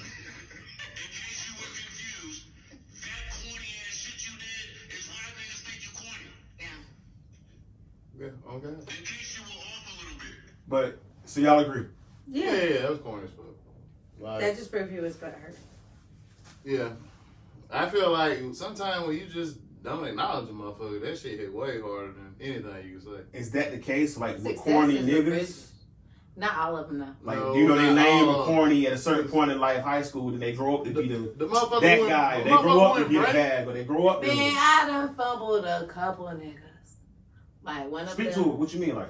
case you were confused, that corny ass shit you did is why niggas think you corny. Yeah, okay. In case you were off a little bit. But so y'all agree? Yeah, Yeah. that was corny as fuck. Like, That just proved he was butt hurt. yeah. I feel like sometimes when you just don't acknowledge a motherfucker, that shit hit way harder than anything you can say. Is that the case? Like with Success corny is a niggas? bitch. Not all of them, though. Like No, do you know they not name all a of corny at a certain point in life, high school, then they grow up to be The motherfucker that went- guy. the They grow motherfucker up to went be a break- bad, but they grow up to Man, be. I done fumbled a couple niggas. Like one of Speak them. to it. What you mean, like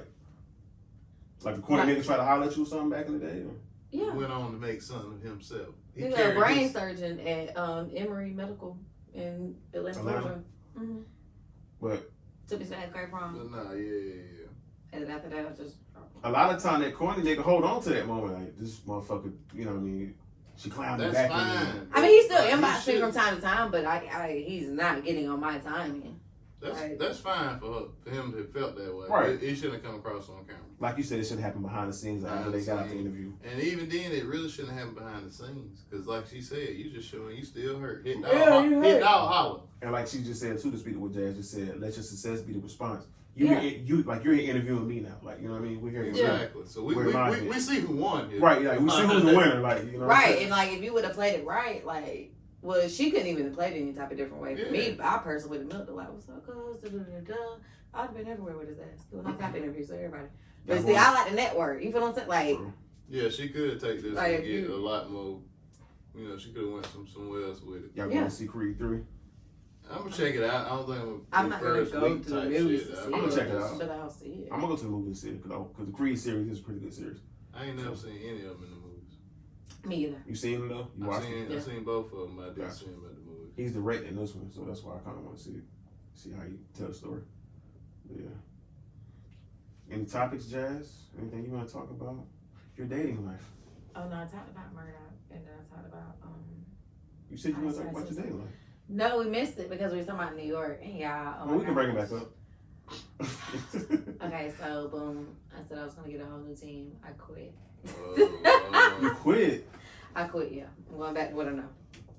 a corny Like- nigga try to holler at you or something back in the day? Or? Yeah. Went on to make something of himself. He He's a carried brain his- surgeon at Emory Medical in Atlanta, Atlanta? Georgia. Mm-hmm. But Took me to that great prom. Nah, yeah. And then after that, I just. a lot of time that corny nigga hold on to that moment. Like this motherfucker, you know what I mean? She clowned me That's back in fine. I mean, he's still Like, inbox you me from should- time to time, but he's not getting on my timing. That's fine for him to have felt that way. Right. He shouldn't have come across on camera. Like you said, it should happen behind the scenes after they got out the interview. And even then, it really shouldn't happen behind the scenes. Because like she said, you just showing you still hurt. Hit dog, Yeah, you hit hurt. dog holler. And like she just said too, to speak to what Jazz just said, let your success be the response. Yeah. You like you're interviewing me now. Like, you know what I mean? We're here. Yeah. Exactly. So we Where mine is. see who won here. Right, like we see who's the winner. Like, you know what I'm Right, saying? and like if you would have played it right, like, well, she couldn't even have played it any type of different way. For Yeah. me, I personally would have milked it like, what's up, cuz? I'd have been everywhere with his ass. Doing all type of interviews with everybody. But Yeah, see, well- I like the network. You feel what I'm saying? Like, True. Yeah, she could take this Like, and get you- a lot more. You know, she could have went somewhere else with it. Y'all Yeah. going to see Creed 3? I'm gonna check it out. I don't think I'm not gonna first go week to the type movies shit. to see I'm gonna it, check it out. but I'll see it. I'm going to go to the movie and see it because the Creed series is a pretty good series. I ain't never seen any of them in the movies. Me either. You seen them though? You I've watched seen, them? I've seen both of them. I didn't Gotcha. see them at the movies. He's directing this one, so that's why I kind of want to see how you tell the story. But yeah. Any topics, Jazz? Anything you want to talk about? Your dating life. Oh no, I talked about Murdoch, and then I talked about You said you want to talk about your dating life. No, we missed it because we were talking about New York. And y'all, oh Well, my we can bring it gosh. back up. Okay, so boom. I said I was gonna get a whole new team. I quit. You quit. I quit. Yeah, I'm going back to what I know.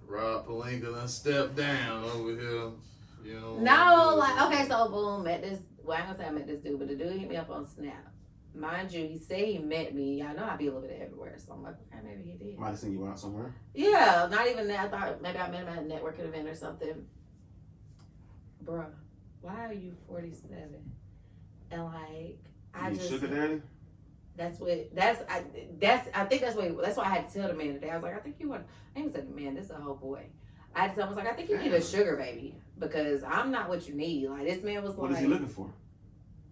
Rob Palenka done stepped down over here. You know. No, like okay, so boom, met this. Well, I ain't gonna say I met this dude, but the dude hit me up on Snap. Mind you, he said he met me. I know I'd be a little bit everywhere, so I'm like, okay, maybe he did. Might have seen you out somewhere. Yeah, not even that. I thought maybe I met him at a networking event or something. Bruh, why are you 47? And like, I You just sugar daddy? I think that's why I had to tell the man today. I was like, I think you want. I even said, man, this is a whole boy. I had to tell him, I was like, I think you need a sugar baby because I'm not what you need. Like this man was What like, is he looking for?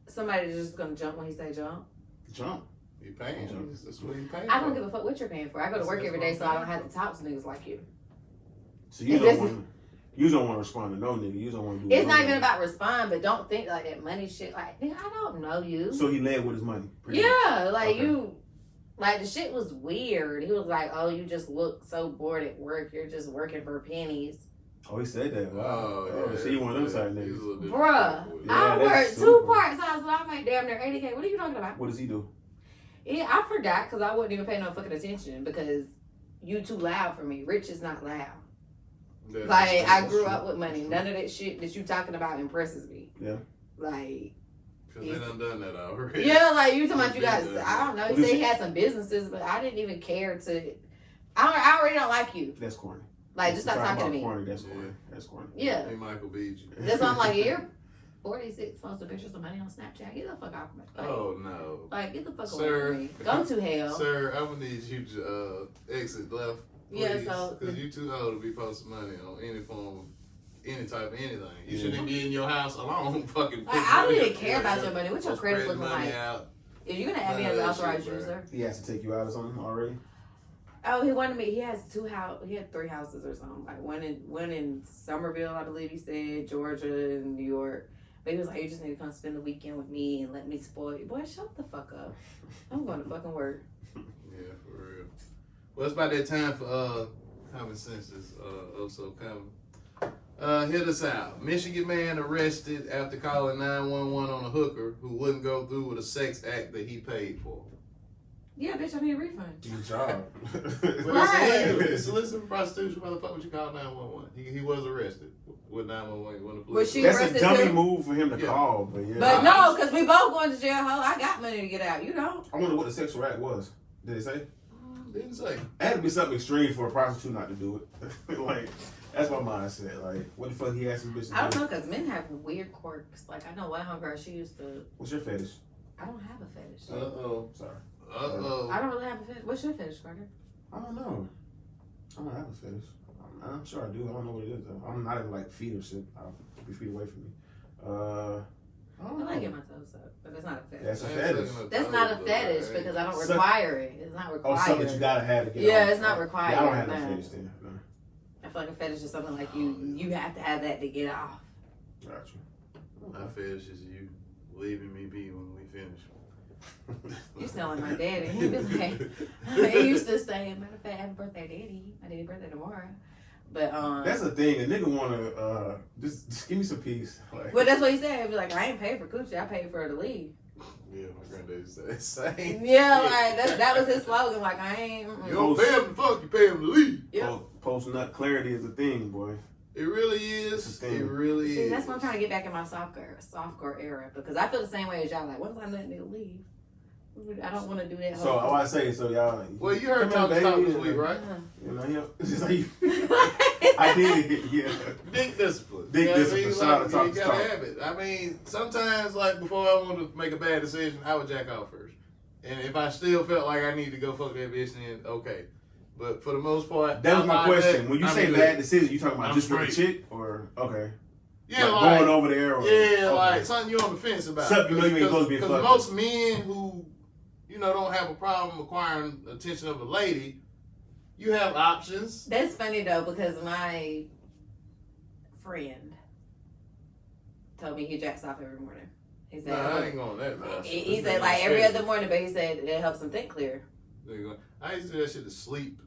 somebody that's just gonna jump when he say jump. Jump. You paying? That's what you paying. I don't give a fuck what you're paying for. I go to work every day, so I don't have to talk to niggas like you. So you don't want to respond to no nigga. You don't want to do. It's not even about respond, but don't think like that money shit. Like, nigga, I don't know you. So he led with his money. Yeah, like Okay. you. Like, the shit was weird. He was like, oh, you just look so bored at work. You're just working for pennies. Oh, he said that. Wow. Oh, yeah. So you one of them side niggas. Bruh, Yeah, I work that's 2 super. part-time, so I make damn near 80K. What are you talking about? What does he do? Yeah, I forgot because I wouldn't even pay no fucking attention because you too loud for me. Rich is not loud. Like, I grew up with money. None of that shit that you talking about impresses me. Yeah. Like, Because they done that already. yeah, like you talking about you guys. Yeah. I don't know. He said he had some businesses, but I didn't even care to. I already don't like you. That's corny. Like, just stop Talking talking to about me. Corny, that's corny. That's corny. Yeah. Hey, Michael beat you. That's why I'm like, you're 46, posting pictures of money on Snapchat. Get the fuck off me. Like, Oh, no. like, get the fuck Sir. away from me. Go to hell. Sir, I'm going to need you to exit left. Yeah, Please, so- because you too old to be posting money on any form, any type of anything. You shouldn't be in your house alone fucking. Like, I don't even care about your money. What's your credit spreading looking money like? out. If you're gonna add me as an authorized user, He has to take you out or something already. oh, he wanted me. He has 2 houses. He had 3 houses or something. Like one in Somerville, I believe he said, Georgia, and New York. But he was like, you just need to come spend the weekend with me and let me spoil you. Boy, shut the fuck up. I'm going to fucking work. Yeah, for real. Well, it's about that time for common sense is also coming. Hit us out. Michigan man arrested after calling 911 on a hooker who wouldn't go through with a sex act that he paid for. Yeah, bitch, I need a refund. Good job. Right. It's illicit prostitution. Why the fuck would you call 911? He was arrested with 911 when the police. Was she That's a arrested dummy too? move for him to Yeah. call, but yeah. But no, because we both going to jail, ho. I got money to get out. You don't. I wonder what the sexual act was. Did it say? Didn't say. It had to be something extreme for a prostitute not to do it. Like, that's my mindset. Like, what the fuck he asked this bitch I to do? don't know, because men have weird quirks. Like, I know one homegirl, she used to. What's your fetish? I don't have a fetish. Uh-oh. Sorry. Uh-oh. I don't really have a fetish. What's your fetish, Carter? I don't know. I don't have a fetish. I'm sure I do. I don't know what it is though. I'm not even like feet or shit. I'll be feet away from me. I I don't like getting know. my toes up, but it's not a fetish. That's a I ain't fetish. saying no That's toes, not a though. fetish because I don't Suck- require it. It's not Oh, required. something that you gotta have to get Yeah, off. it's not required, Yeah, I don't have no. no fetish then. No. I feel like a fetish is something like you have to have that to get off. Got you. My fetish is you leaving me be when we finish. You sound like my daddy. He be like, he used to say, matter of fact, happy birthday, daddy. My daddy's birthday tomorrow. But That's the thing. A nigga wanna just give me some peace. Like, well, that's what he said. He was like, I ain't paid for coochie. I paid for her to leave. Yeah, my granddaddy said the same. Yeah, like that was his slogan. Like I ain't. You don't pay him to fuck, you pay him to leave. Yeah. Post nut clarity is a thing, boy. It really It's a is. thing. It really See, is. that's why I'm trying to get back in my softcore era because I feel the same way as y'all. Like, once I let nigga leave, I don't want to do that. So whole I say, so y'all. Well, you heard come Talk on, Talk baby, this week, right? You know, yeah. It's like, I did, yeah. Big discipline. Big You know what I discipline. mean? Shout out Like, to Talk you to gotta Talk. have it. I mean, sometimes, like, before I want to make a bad decision, I would jack off first. And if I still felt like I need to go fuck that bitch, then okay. But for the most part, That was my outside question. that, When you I'm say good. bad decision, you talking about I'm just with a straight. chick or okay? Yeah, like going over there. Or, yeah, okay. like something you're on the fence about. Something you know you ain't supposed to be Because fucking. most men who, you know, don't have a problem acquiring attention of a lady, you have options. That's funny though because my friend told me he jacks off every morning. He said, Nah, I ain't going that fast. he said like every other morning, but he said it helps him think clear. I used to do that shit to sleep.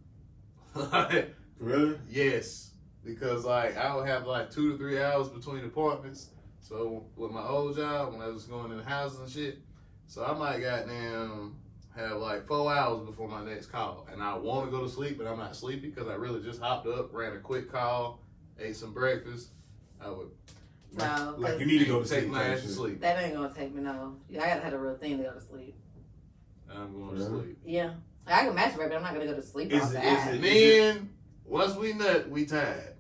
Really? Yes, because like I would have like 2 to 3 hours between appointments. So with my old job, when I was going in the houses and shit, so I might goddamn have like 4 hours before my next call, and I want to go to sleep, but I'm not sleepy because I really just hopped up, ran a quick call, ate some breakfast. I would No, Like 'cause you need to go to take sleep. my type ass to shit. sleep. that ain't gonna take me no. I gotta have a real thing to go to sleep. I'm going to Really? sleep. Yeah, I can masturbate, but I'm not gonna go to sleep Is off it- that. is it- Then once we nut, we tired.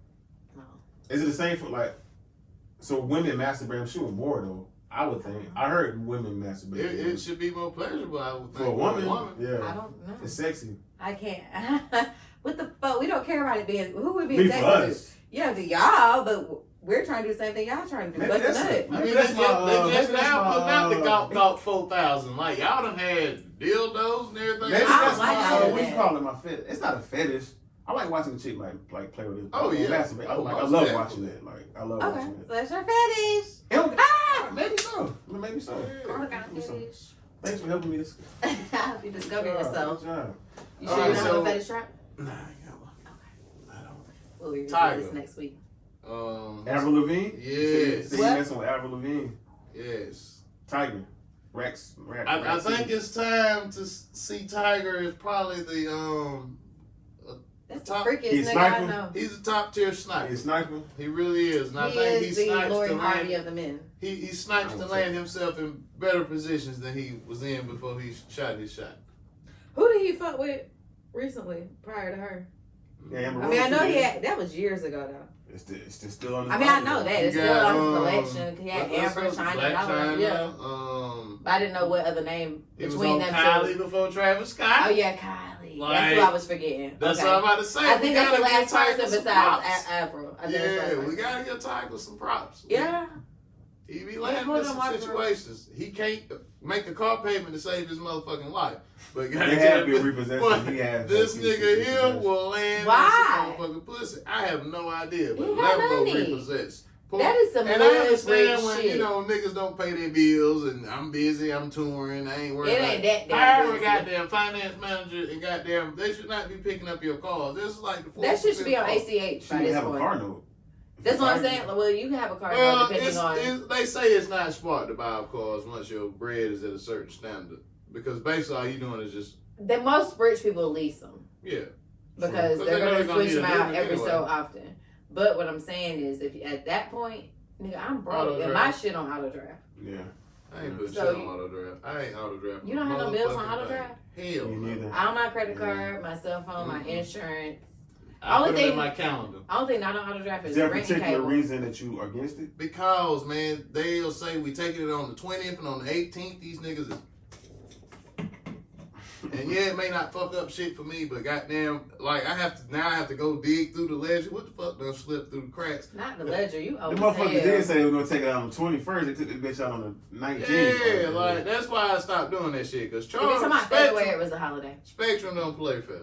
No. Is it the same for like? So women masturbate. I'm sure more though. I would think. I heard women masturbate. It should be more pleasurable, I would think. for a woman. I Yeah, don't know. it's sexy. I can't. What the fuck? We don't care about it being. Who would be Me for sexy to? us. Yeah, to y'all, but we're trying to do the same thing y'all trying to do. Maybe Bust a that's nut. it. I Maybe mean, that's they my, just maybe that's now my, putting out the Gawk 4000. Like, y'all done had dildos and everything. Maybe I that's don't like my, all of what you that. call it, my fetish. It's not a fetish. I like watching the chick like play with it. Oh, yeah. Masturbate. I Oh, love most watching it. Like I love Okay, watching so it. that's your fetish. Maybe so. Maybe so. What kind of fetish? Thanks for helping me this. I hope you discover yourself. Good job. You sure Alright, you don't have so- a fetish trap? Nah, I ain't got one. I don't. We'll review Tyga. this next week. Avril Lavigne? Yes. So you What? messing with Avril Lavigne. Yes. Tyga. I think it's time to see Tyga is probably the That's Top- the freakiest He's nigga sniping? I know. he's a top tier sniper. He's sniper. He really is. And I He think is he the snipes Lori to Harvey land. of the men. He snipes to land himself in better positions than he was in before he shot his shot. Who did he fuck with recently prior to her? Yeah, Amber I mean, I Rose, know he yeah. had, that was years ago though. It's still on his I mean, I body, know though. that. It's You still got, on his collection. He had what's Amber, up? China, Black and all that. China. Yeah. But I didn't know what other name He was between on them Kylie two. before Travis Scott. Oh yeah, Kylie. Like, that's who I was forgetting. That's okay. what I'm about to say. I think We that's the gotta last give Tyga person some besides props. Avril. I think that's the last Yeah, we person. gotta give Tyga some props. Yeah. He be Yeah, landing put in him some on the- situations. He can't make a car payment to save his motherfucking life. But They have been repossessed. He has this had few nigga here repossessed. will land Why? in some motherfucking pussy. I have no idea. But He got level of money. repossessed. That is some and I real understand rich when, shit. you know, niggas don't pay their bills and I'm busy, I'm touring, I ain't worried It about ain't that damn Hire a busy. goddamn finance manager and goddamn, they should not be picking up your calls. This is like the That shit should be on 4% ACH She by didn't this have a point. car note. That's what I'm saying. Well, you can have a car Well, note depending on. they say it's not smart to buy cars once your bread is at a certain standard. Because basically all you doing is just, Then most rich people lease them yeah. because Sure. they're Because gonna they're switch need them a out different every anyway. so often. But what I'm saying is, if at that point, nigga, I'm broke Auto and draft. my shit on auto draft. Yeah. I ain't putting So shit on you- auto draft. I ain't auto draft. You don't have no bills on motherfucking auto thing. draft? Hell Me no. neither. All my credit card, my cell phone, my insurance. I Only put it in thing- my calendar. Only thing not on auto draft Is is there a rent and particular cable. reason that you are against it? Because, man, they'll say we taking it on the 20th and on the 18th. These niggas is. And yeah, it may not fuck up shit for me, but goddamn, like I have to go dig through the ledger. What the fuck done slip through the cracks? Not the ledger. You owe The motherfuckers did hell. say they were gonna take it out on the 21st. They took this bitch out on the 19th. Yeah, like that's why I stopped doing that shit. Cause If you're talking about February, it was a holiday. Spectrum don't play fair.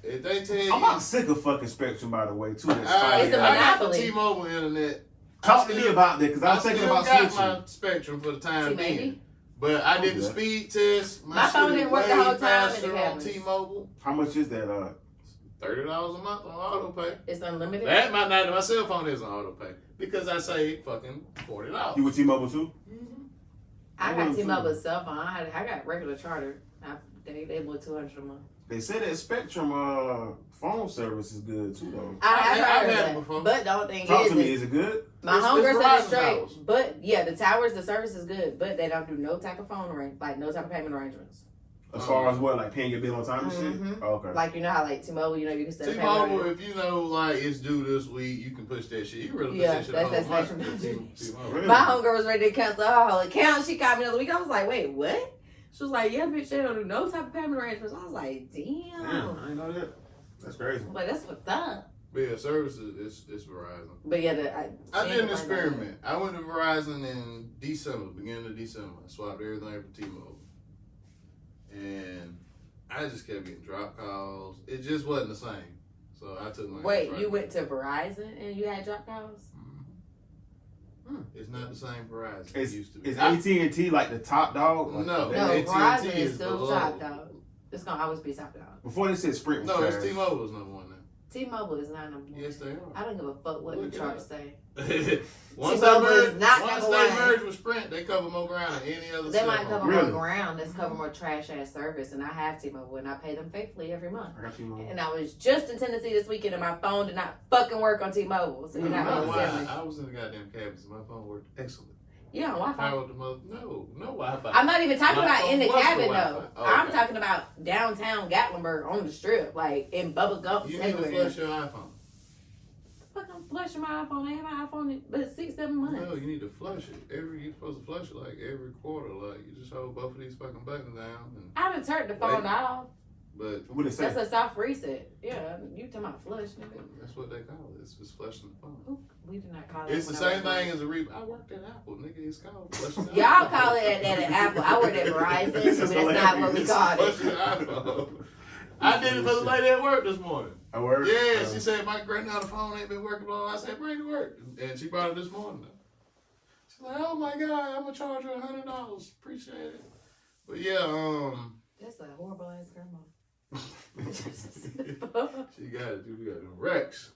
If they tell you, I'm about sick of fucking Spectrum, by the way, too. It's It's a I got the monopoly. T-Mobile internet. Talk to me about that, because I was I thinking still about got switching. my Spectrum for the time T-Maybe? being. But I did the Okay. speed test. My phone shit didn't is work the way whole time, and faster it on happens. T-Mobile. How much is that? $30 a month on auto pay. It's unlimited. That my cell phone is on auto pay because I saved fucking $40. You with T-Mobile too? I I got wouldn't T-Mobile too. cell phone. I got regular charter. They bought $200 a month. They said that Spectrum phone service is good too, though. I have I've heard had of it that. before. But the only thing Talk is, to me. Is it good? my It's homegirl said Verizon it's straight. towers. But yeah, the towers, the service is good, but they don't do no type of phone arrangement, like no type of payment arrangements. As far as what, like paying your bill on time and Mhm. shit? Oh, okay. Like you know how like T-Mobile, you know you can set a payment T-Mobile, arrangement. if you know like it's due this week, you can push that shit. You really Yeah, push that shit that's the that whole month Spectrum with T-Mobile. Really? My homegirl was ready to cancel her whole account. She called me the other week. I was like, wait, what? She was like, yeah, bitch, they don't do no type of payment arrangements. I was like, damn. Damn, I ain't know that. That's crazy. But that's what's up. But yeah, services it's Verizon. But yeah, I did an experiment. I went to Verizon in December, beginning of December. I swapped everything for T-Mobile. And I just kept getting drop calls. It just wasn't the same. So I took my Wait, ass you right went to Verizon and you had drop calls? It's not the same Verizon Is, it used to be. is AT&T like the top dog? Like, No. No, AT&T Verizon is is still below. top dog. It's gonna always be top dog. Before they said Sprint was No, it's trash. T-Mobile's number one T-Mobile is not number one. Yes, they are. I don't give a fuck what Look the it charts up. say. once T-Mobile they is merge, not once number they one. merge with Sprint, they cover more ground than any other They cell might phone. cover Really? more ground. Let's cover more trash ass service, and I have T-Mobile, and I pay them faithfully every month. I got T-Mobile. And I was just in Tennessee this weekend, and my phone did not fucking work on T-Mobile. So you're not You know gonna why? send me. I was in the goddamn cabin, so my phone worked excellent. Yeah, on Wi-Fi. Power to mother. No Wi-Fi. I'm not even talking My about in the phone was cabin the though. Wi-Fi. Oh, I'm okay. talking about downtown Gatlinburg on the strip, like in Bubba Gumps You need to everywhere. flush your iPhone. Fucking flushing my iPhone. I have my iPhone, but it's 6-7 months. No, you need to flush it. You're supposed to flush it like every quarter. Like you just hold both of these fucking buttons down. And I haven't turned the phone Wait. off. But What it say? That's a soft reset. Yeah, you talking about flush, nigga. that's what they call it. It's just flushing the phone. We did not call it. It's the same thing as a I worked at Apple, nigga. It's called flushing the Y'all iPhone. call it that at Apple. I worked at Verizon, This so is that's not what we hilarious. called Flushing it. the iPhone. I did it for the lady at work this morning. I work. Yeah, she said my granddaughter's phone ain't been working. Blah. I said bring it to work, and she brought it this morning. She's like, oh my god, I'm gonna charge her $100. Appreciate it. But yeah, That's a horrible ass grandma. she got it. We got them Rex.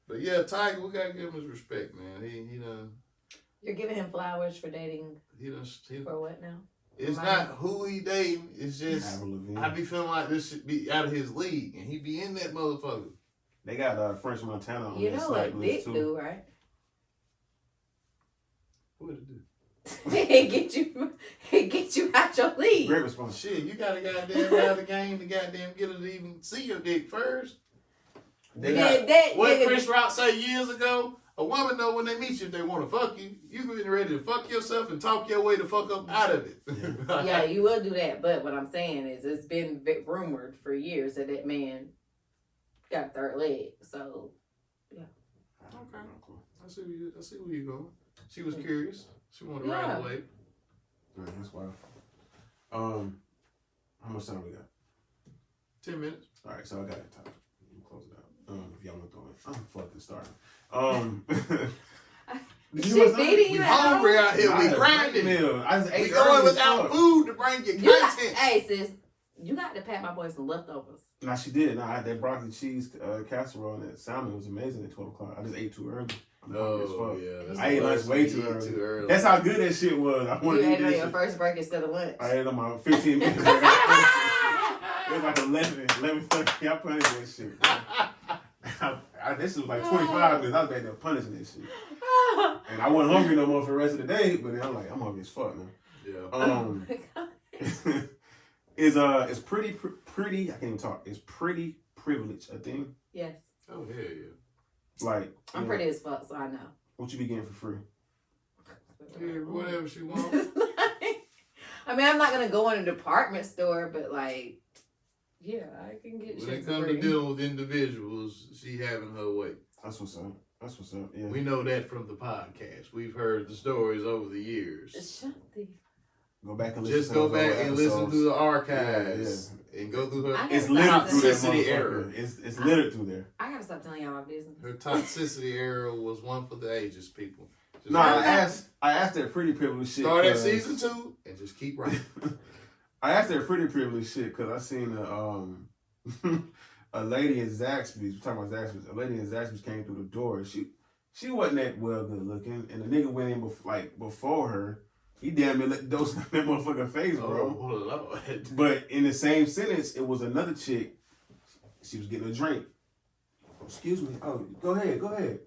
But yeah, Tyga, we gotta give him his respect, man. He done. You're giving him flowers for dating He for what now? it's not who he dating. It's just Avril Lavigne. I be feeling like this should be out of his league, and he be in that motherfucker. They got French Montana on You that know select what list Dick too. do, right? What did it do? It get you out your league. Great response. Shit, you gotta goddamn have the game to goddamn get her to even see your dick first. They Yeah, got that What nigga- Chris Rock say years ago? A woman know when they meet you if they want to fuck you. You been ready to fuck yourself and talk your way the fuck up out of it. Yeah, you will do that. But what I'm saying is, it's been rumored for years that that man got a third leg. So, Okay. I see where you going. She was curious. She wanted to ride away. Right, that's wild. How much time we got? 10 minutes. All right, so I got it. Time. Close it out. If y'all want to throw it, I'm fucking starting. she's feeding you We at home. hungry out here. We I grinding. I just ate We going early as without fuck. food to bring you You got, content. hey sis, you got to pat my boy some leftovers. Nah, she did. Nah, I had that broccoli cheese casserole and that salmon was amazing at 12 o'clock. I just ate too early. I'm hungry as fuck. yeah. that's I ate the lunch worst. way We too eat early. That's how good that shit was. I You wanted to eat ate on that your shit. first break instead of lunch. I ate on my 15 minutes. It was like 11:30. I punished that shit. This was like 25 minutes. I was back there punishing that shit. And I wasn't hungry no more for the rest of the day, but then I'm like, I'm hungry as fuck now. Yeah. Is pretty, I can't even talk. Is pretty privilege a thing? Yes. Oh, hell yeah. Like, I'm pretty as fuck, so I know. What you be getting for free? Yeah, whatever she wants. I mean, I'm not going to go in a department store, but like, yeah, I can get When shit it for comes free. to dealing with individuals, she having her way. That's what's up. That's what's up. Yeah. We know that from the podcast. We've heard the stories over the years. Shut the... Go back and listen. Just to go those back old and listen episodes. to the archives and go through I her. gotta It's stop littered through that Toxicity era. motherfucker. It's littered through there. I gotta stop telling y'all my business. Her toxicity era was one for the ages, people. Just No, I asked that pretty privilege shit. start at 'cause- season 2 and just keep writing. I asked that pretty privilege shit because I seen a lady in Zaxby's. We're talking about Zaxby's. A lady in Zaxby's came through the door. She wasn't that well good looking, and the nigga went in before her. He damn near let dose that motherfucking face, bro. Oh, Lord. But in the same sentence, it was another chick. She was getting a drink. Excuse me. Oh, go ahead.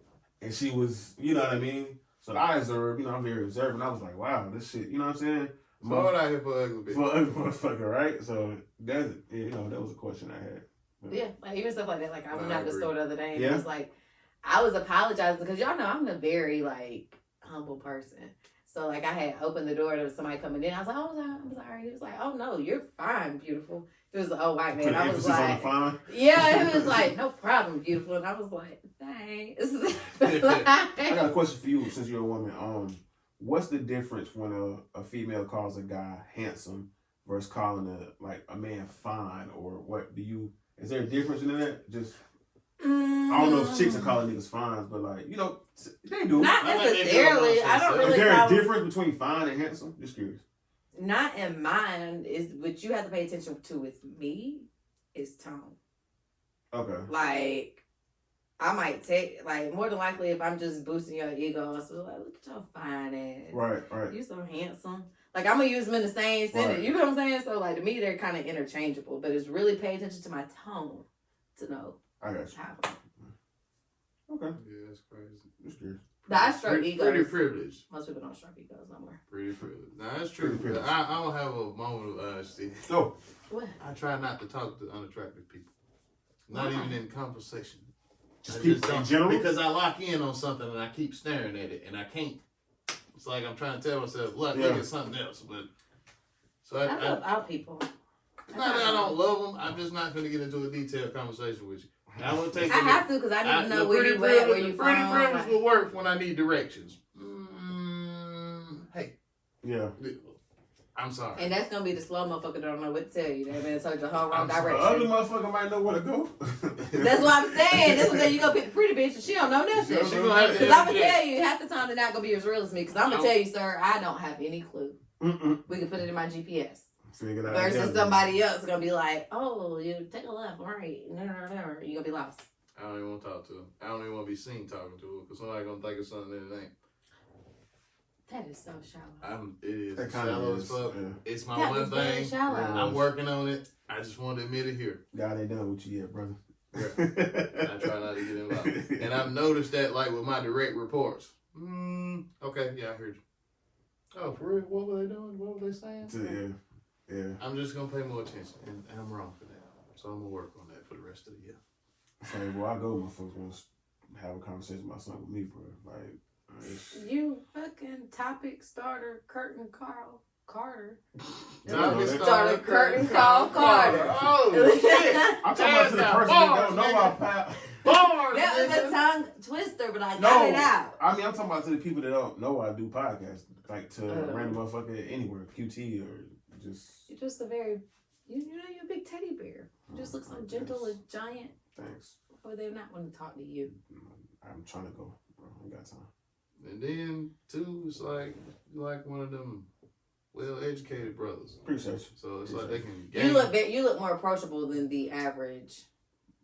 And she was, you know what I mean? So I observed, I'm very observant. I was like, wow, this shit, you know what I'm saying? So what out here for ugly bitch? For ugly motherfucker, right? So that was a question I had. Yeah, like even stuff like that. Like I went I out to the agree. store the other day and Yeah. it was like, I was apologizing because y'all know I'm a very like humble person. So like I had opened the door to somebody coming in. I was like, oh, I'm sorry. He was like, oh no, you're fine, beautiful. It was an old white man. Put I was emphasis on the like, fine. yeah, it was like, no problem, beautiful. And I was like, thanks. I got a question for you since you're a woman. What's the difference when a female calls a guy handsome versus calling a man fine, or what do you? Is there a difference in that? Just I don't know if chicks are calling niggas fines, but they do. Not I like they do necessarily. amongst I don't themselves. really Is there call a difference between fine and handsome? Just curious. Not in mine. Is what you have to pay attention to with me is tone. Okay. Like, I might take, like, more than likely if I'm just boosting your ego, so like, look at your fine ass. Right. You so handsome. Like, I'm gonna use them in the same sentence. Right. You know what I'm saying? So, like, to me, they're kind of interchangeable, but it's really pay attention to my tone to know I got you. how. Okay. Yeah, that's crazy. Just curious. But I stroke egos. Pretty privileged. Most people don't stroke egos no more. Pretty privileged. Now, that's true. Pretty privileged. I don't have a moment of honesty. Oh. What? I try not to talk to unattractive people. Not Why? even in conversation. Just I people in don't, general? because I lock in on something and I keep staring at it and I can't. It's like I'm trying to tell myself, look Yeah. at something else. But so I love out people. Not that I don't love them. I'm just not going to get into a detailed conversation with you. I would take. I have to because I need to know where you at, where you from. Pretty privilege will work when I need directions. Hey. Yeah. I'm sorry. And that's gonna be the slow motherfucker that don't know what to tell you. That man told you the whole wrong The direction. other motherfucker might know where to go. That's what I'm saying. That's what you go pick the pretty bitch and she don't know nothing. She gonna have to Because I'm gonna tell you, half the time they're not gonna be as real as me. Because I'm gonna tell you, sir, I don't have any clue. We can put it in my GPS. Versus somebody else gonna be like, oh, you take a left, right, no, you're gonna be lost. I don't even want to talk to her. I don't even want to be seen talking to her because somebody's gonna think of something that it ain't. That is so shallow. It is that shallow as fuck. Yeah. It's my one thing. I'm working on it. I just want to admit it here. God ain't done with you yet, brother. Yeah. I try not to get involved. And I've noticed that, like, with my direct reports. Okay, yeah, I heard you. Oh, for real? What were they doing? What were they saying? Yeah. I'm just going to pay more attention. And I'm wrong for that. So I'm going to work on that for the rest of the year. So, well, I go, motherfuckers want to have a conversation about something with me, bro. Like, you fucking topic starter, Curtin Carter. Topic starter, Curtin Carter. Oh, shit. I'm talking about to the person that don't know our pal. Bars, that was a tongue twister, but I got No, it out. I mean, I'm talking about to the people that don't know I do podcasts. Like to a random motherfucker anywhere, QT or just. You're just a very, you know, you're a big teddy bear. You just look so gentle and giant. Thanks. Or they not want to talk to you. I'm trying to go, bro. I ain't got time. And then, too, it's like one of them well-educated brothers. Appreciate you. So it's like they can. You look more approachable than the average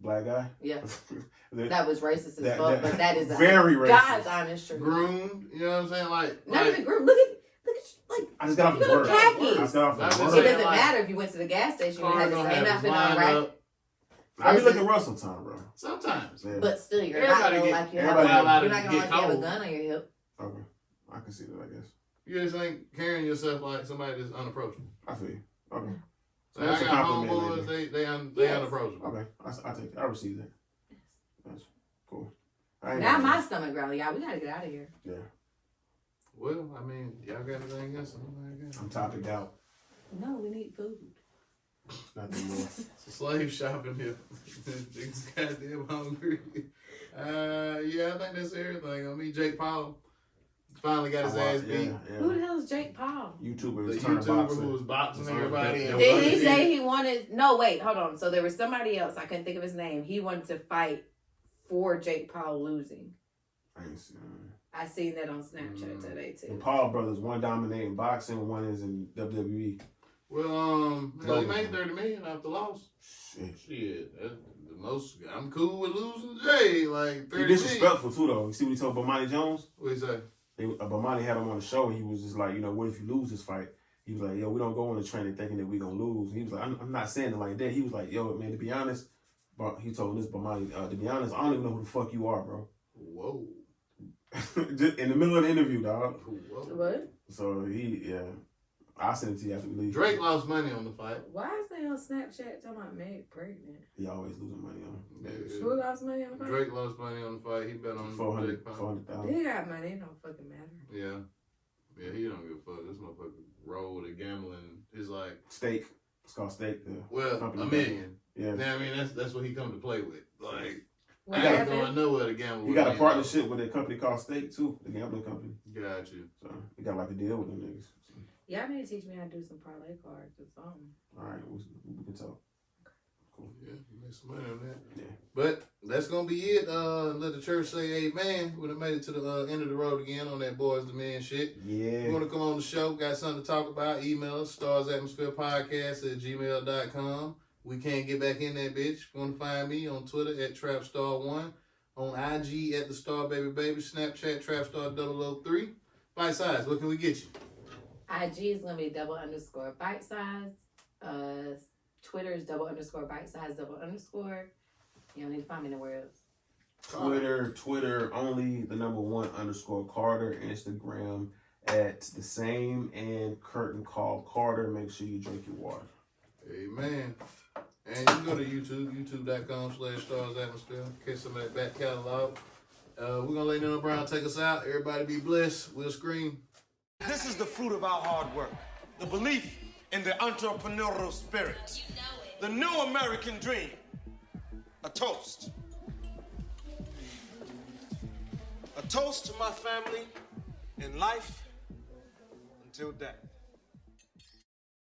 black guy. Yeah, that was racist as fuck, but that is very racist. God's honest truth. Groomed, you know what I'm saying? Like not even groomed. Look at like. I just got off the work. Khakis. It doesn't matter if you went to the gas station and had the same outfit on, right? I be looking rough sometimes, bro. Sometimes. Yeah. But still, you're not gonna look like you have a gun on your hip. Okay. I can see that, I guess. You just ain't carrying yourself like somebody that's unapproachable. I feel you. Okay. So I got homeboys, they unapproachable. Okay. I take it. I receive that. That's cool. Now my stomach growling, y'all. We gotta get out of here. Yeah. Well, I mean, y'all got anything else? I'm topic out. No, we need food. Nothing more. It's a slave shopping here. Niggas goddamn hungry. Yeah, I think that's everything. I mean, Jake Paul finally got his ass beat. Yeah. Who the hell is Jake Paul? The YouTuber who was boxing everybody. Did he say he wanted? No, wait, hold on. So there was somebody else. I couldn't think of his name. He wanted to fight for Jake Paul losing. I seen that on Snapchat today too. The Paul brothers, one dominating boxing, one is in WWE. Well, he made $30 million after the loss. Shit, that's the most. I'm cool with losing Jay. Like 30 He disrespectful too, though. You see what he told Bomani Jones? What he say? Bomani had him on the show, and he was just like, you know, what if you lose this fight? He was like, yo, we don't go into training thinking that we gonna lose. He was like, I'm not saying it like that. He was like, yo, man, to be honest, but he told this Bomani, to be honest, I don't even know who the fuck you are, bro. Whoa. Just in the middle of the interview, dog. Whoa. What? So I'll send it to you after we leave. Drake lost money on the fight. Why is they on Snapchat talking about Meg pregnant? He always losing money on it. Who lost money on the fight? Drake lost money on the fight. He bet on $400,000. He got money. It don't fucking matter. Yeah. Yeah, he don't give a fuck. This motherfucker rolled and gambling. It's like stake. It's called stake. Well, $1 million. Yeah. Now, I mean, that's what he come to play with. Like, what I ain't going nowhere to gamble. He got a partnership with a company called Stake too, the gambling company. Got you. So he got like a deal with them niggas. Y'all need to teach me how to do some parlay cards or something. All right, we can talk. Cool. Yeah, make some money on that. Yeah. But that's gonna be it. Let the church say amen. We done made it to the end of the road again on that Boys to Men shit. Yeah. If you want to come on the show, got something to talk about, email us, starsatmospherepodcast@gmail.com. We can't get back in that bitch. You want to find me on Twitter @TrapStar1, on IG @TheStarBabyBaby, Snapchat TrapStar003. Bite size, what can we get you? IG is gonna be _bite size. Twitter is _bite size _. You don't need to find me nowhere else. Twitter only the #1 Carter. Instagram at the same and Curtain Call Carter. Make sure you drink your water. Amen. And you can go to YouTube, youtube.com/starsatmosphere. In case some of that back catalog. We're gonna let Nino Brown take us out. Everybody be blessed. We'll scream. This is the fruit of our hard work. The belief in the entrepreneurial spirit. The new American dream. A toast. A toast to my family in life until death.